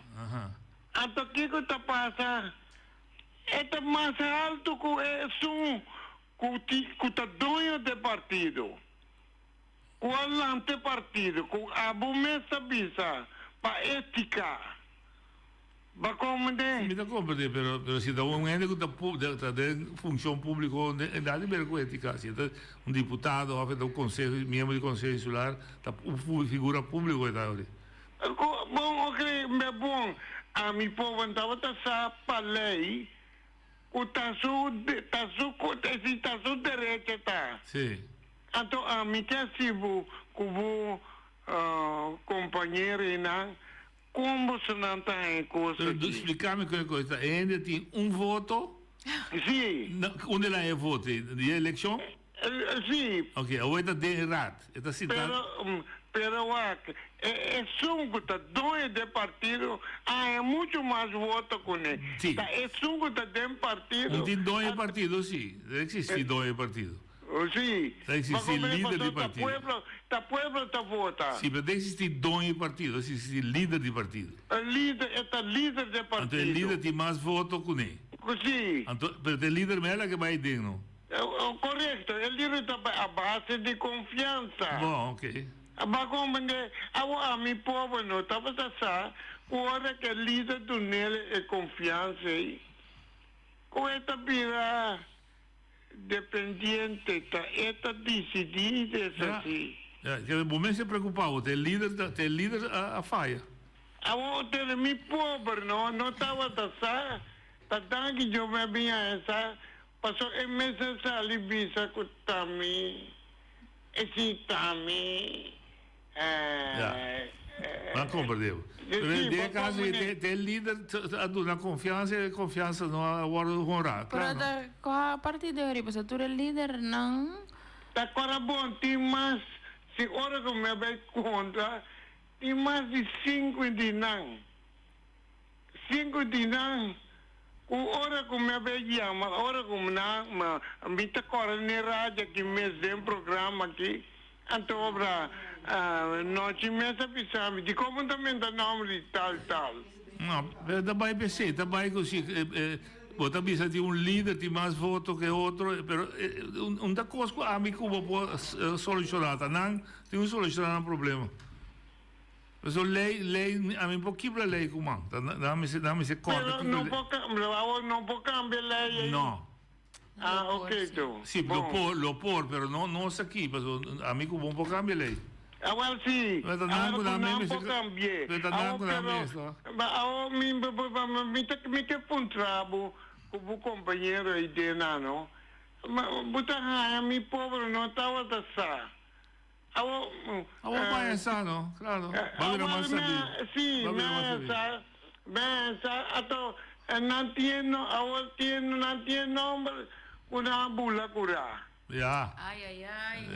Então, o que está passando? É mais alto que o som que está dono do partido. Qual antepartido, com a bomessa bisa, para ética. Vai compreender? Me dá compreender, pero se dá um ente que está de função pública, dá de ver com ética. Se um deputado, ou um conselho, membro do Conselho Insular, está figura pública da hora. Bom, ok, é bom. A minha povo estava para a lei, o taço direito, tá? Sim. Então, a mim que como companheiro como você não está em coisa aqui? Explicar-me que coisa. Ainda tem voto? Sim. Onde lá é voto? De eleição? Sim. Ok, ou está de errado? Está citado? Pero é sungo tá dois de partido, é muito mais voto com ele. Sim. É sungo tá de partido. Não tem dois partidos, sim. Existe dois partidos. Sim. Existe líder de partido. O povo está votando. Sim, mas existe dois partidos, existe líder de partido. Líder de partido. Então, o líder tem mais votos que ele. Sim. Então, mas o líder é ela que vai dentro. Correto, o líder está a base de confiança. Bom, ok. Mas como a meu povo não estava assim, agora que o líder do nele é confiança, com esta vida dependiente, está decidida assim. O momento se preocupava, o líder a falha. Amo ter mi pobre, no estaba tasa. Tatangi yo me había esa. Pasó en meses a Libisa kutami. Esitami. Ma compreendeu? Nel caso del leader ha confiança não agora honrar. Pero a partir de agora, você tu é líder não? Tá agora bom, tem mais, se hora que me vai conta, tem mais de 5 dinang. 5 dinang. Ku hora que me vai chamar, hora que me mita agora ne rádio que me tem programa aqui, então obra noite mesa pisami, de comportamento nome tal. Não, daí pensei, daí così, bota bisa di un leader di mais voto che outro, però da cosa amico può soluzionata, non di un soluzionare un problema. So lei a me pochino lei comanda, dammi se corre. Non può cambiare lei. No. Ah, ok tu. Sì, lo può, però non sa chi, amico non può cambiare lei. Well, sì, non può cambiare. Ma mi che puntrabo con compagnero e denaro. Ma butta mi povero non stava da sa. Vai sano, claro. Sì, sa, ato non tiene nombre una bulla cura. Ja. Ai.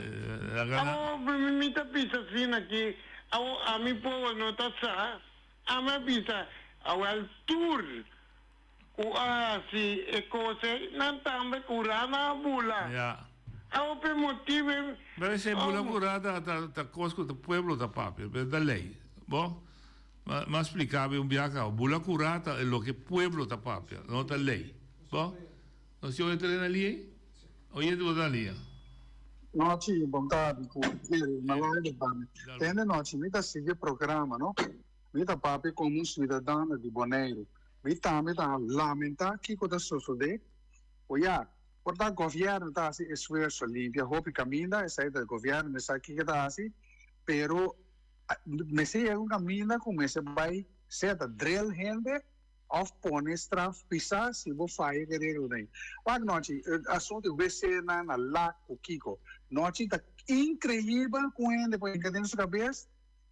Mi pisa fino aqui. A mi povo não tá sa. A me pisa. Al tour. Si e cose non tambe curana bula. Ja. Per motivo. Deve ser bula curada da cosco do pueblo da papel, da lei. Bom? Ma explicava un biaca, bula curata è lo che pueblo da papel, non da lei. Bom? Non si vuole tenere lì? Oye, tu Dalia. Noite, bom tarde, Malaya Bami. Tende noite, me dá seguir programa, não? Me dá papo como cidadão de Bonaire. Me dá lamentar que coisa sucede. Olha, portanto, o governo está assim, esforço limpo, roupa caminha, essa do governo, essa aqui que está assim, pero me sei é um caminho como esse vai ser da drill gente. Of pone straf pisar se vou fazer guerreiro daí. Mas noite, assunto vai ser na lá o Kiko. Noite tá incrível com ele depois que tem na sua cabeça.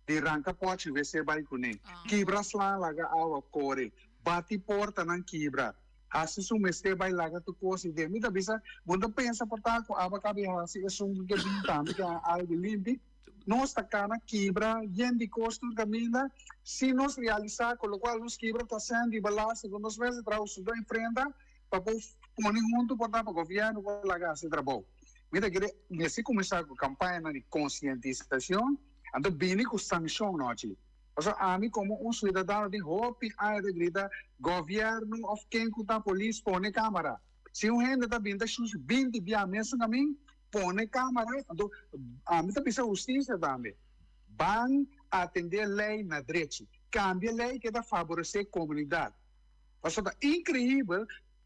De arranca pode vai ser vai com ele. Quebra lá laga água corre. Bate porta não quebra. Assim se o mestre vai laga tu coisa de mim da bisa. Quando pensa portar com água cabeça assim é um que bintão que algo limpo. Nós tacana quebra, gente custo caminha, se nós realizar, com o qual nos quebra está sendo de balanço, quando nós vezes trabalhamos tudo enfrenta, para pôr junto, para o governo, para lagar esse trabalho. Mira, nesse começar com a campanha de conscientização, então bem com sanção, não é? Porque a mim, como um cidadão de hope, a grita, governo, of quem que está polícia, põe câmera. Se um gente está vindo, se 20 dias mesmo caminho, põe câmera, então, a mim precisa justiça também. Vão atender a lei na direita. Cambia a lei que vai favorecer a comunidade. Porque é incrível,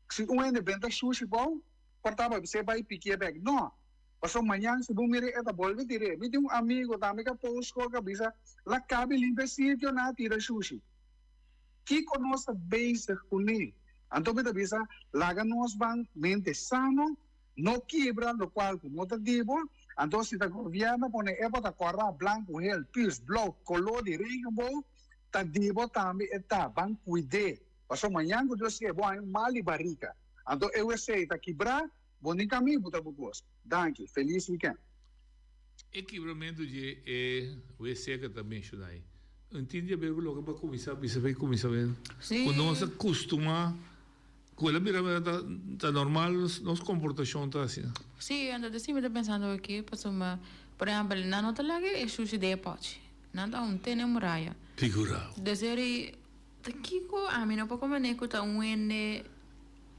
se um evento sushi bom, portanto, você vai piquear back. Não. Porque amanhã, se você mirar, é da bolsa de dire. Me tem um amigo também que pôs com a cabeça, lá cabe limpa sítio na tira sushi. Que conosco bem ser com ele. Então, me avisa, lá nós vamos mente sano, não quebra, lo qual como te digo, então se o governo põe a cor branco, el pis, blau, color de rainbow, tá digo também está bem cuidar. Porque amanhã quando você é bom, mal e barriga. Então eu sei tá quebrar, bom em caminho para vocês. Danke, feliz weekend. Equilibramento de o que também está aí. Entende bem o que vai começar, você vai começar bem. Quando nós acostumar quella tá normal, nos comportação tá assim. Sim, ando assim, me tá pensando aqui, por exemplo, na nota lá que é sushi de pote, nada tem muralha. Figura. Deseri, daqui co a mim não pode comer com tá ene.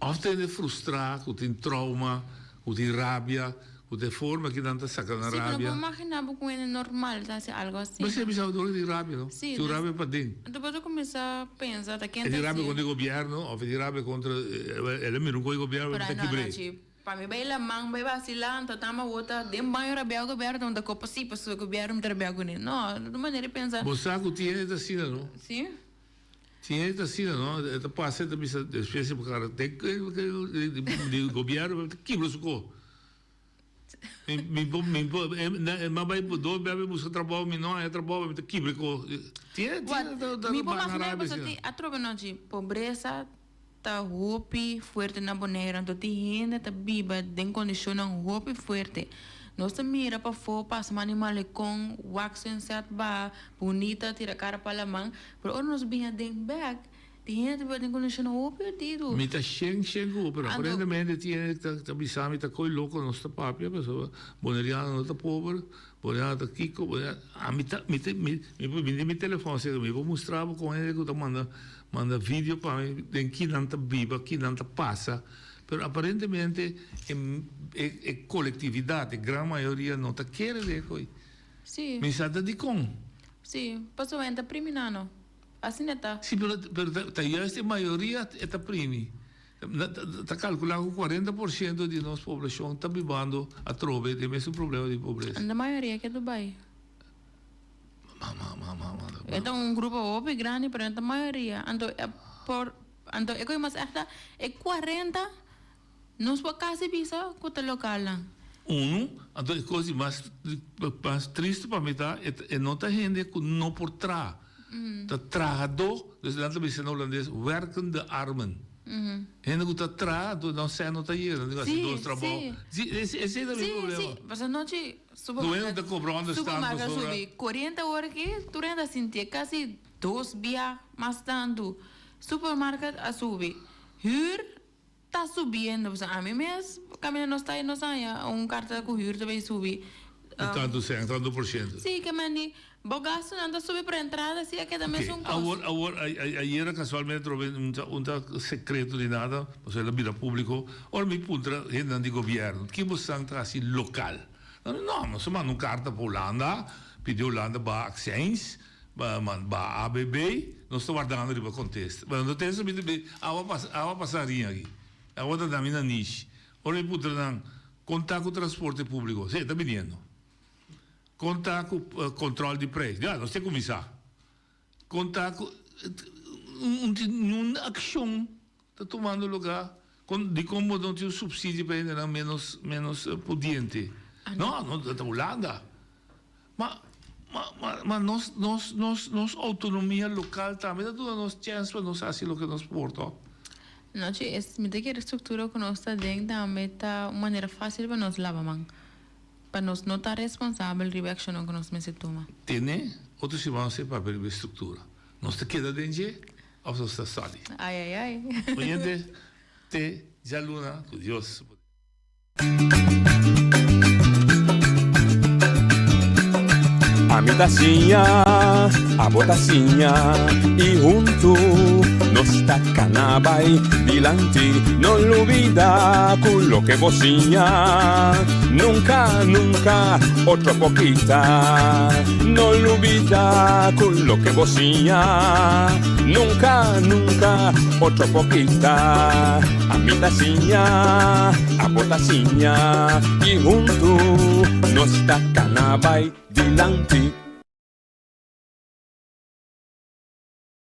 Ofte de frustrado, tem trauma, tem rabia, tem forma que não tá sacando rabia. Sim, não imaginar com ene normal, tá assim algo assim. Mas você precisa de rabia, não? Sim. Tu rabia para dentro. Então pode começar a pensar, tá quente. É de rabia contra o governo, ou de rabia contra ele mesmo com o governo, tá quebrado. Para mim, vai lá, vai vacilar, então tá uma outra, dem banho rabia o governo, então copa sim, para o governo trabalhar com ele. Não, de maneira de pensar. Você sabe que tinha essa cena, não? Sim. Tiene esta assim, não? Esta passa esta espécie de cara tem de governo que buscou. Mas vai do bebe busca trabalho, me não é trabalho, que buscou. Tiene mi pomagna basta ti atrobe noji pobreza ta hopi fuerte na Bonaire, então ti gente ta biba den condição hopi fuerte. Nós mira para fora, passa animal com wax insert ba bonita tira cara para a mão, pero nós binha den bag. Die gente vai ter condição hopi tido. Mita schenk pero aparentemente tiene ta bisami ta coi loco non sta papia, pessoa boneriano non ta pobre, boneriano ta kiko, a mi telefone se mi vou mostrar com ele que tá manda vídeo para mim, den que não ta biba, que não ta passa. Pero aparentemente é coletividade, a grande maioria não está querendo isso. Sim. Me sabe de como? Sim, passou ainda priminano. Assim está. Sim, mas a maioria está primi. Está calculando que 40% de nossa população está vivendo a trove de mesmo problema de pobreza. A maioria que é Dubai. É grupo bem grande, mas a maioria. Então, é coisa mais certa, é 40%. Nós vamos quase bisa com o local lá. Então a coisa mais triste para mim é não ter gente que não por trás. Tá trajador, dus laten we in holandês, werkende armen. Gente que está atrás, não sei, não está aí, não sim, dois trabalhos. Esse é o problema. Sim, mas a noite, supermercado subi 40 horas que tu ainda sentia quase 2 dias mais tanto. Supermercado a subir. Huur está subindo, a mim mesmo, caminho não está carta com huur também subir. Tanto 100%. Sim, que mani, bagaço não subir para entrada, se é que também são coisas. Agora, ayer casualmente trovei um secreto de nada, ou seja, a vida pública, ora me punta gente de governo, que você está assim local. Não, mas manda uma carta para a Holanda, pediu a Holanda para acções, para ABB, não estou guardando para contexto. Mas não tem essa a passarinha aqui. Agora da minha niche. Ora me punta contar com o transporte público, você está pedindo. Contar com o controle de preço. Não sei como isso. Contar com uma ação está tomando lugar de como não tem subsídio para ainda menos pudiente. Não, da Holanda. Mas nossa autonomia local também dá toda nossa chance para nós fazer o que nós portamos. Não, me tem que a estrutura que nós está dentro também está uma maneira fácil para nós lavar mão. Para nós não estar responsável pela ação que nós me toma. Tem outros que vão ser papel de estrutura. Nós te queda dentro ou nós está sali. Ai. Oyente, te já luna, com Deus. A mi tacinha, a botacinha e junto nos tacanabay dilante, no lo olvida con lo que vocinha. Nunca, nunca, otra poquita, no lo olvida con lo que vocinha. Nunca, nunca, otra poquita. A mi tacinha, a botacinha y junto nos tacanabay dilante.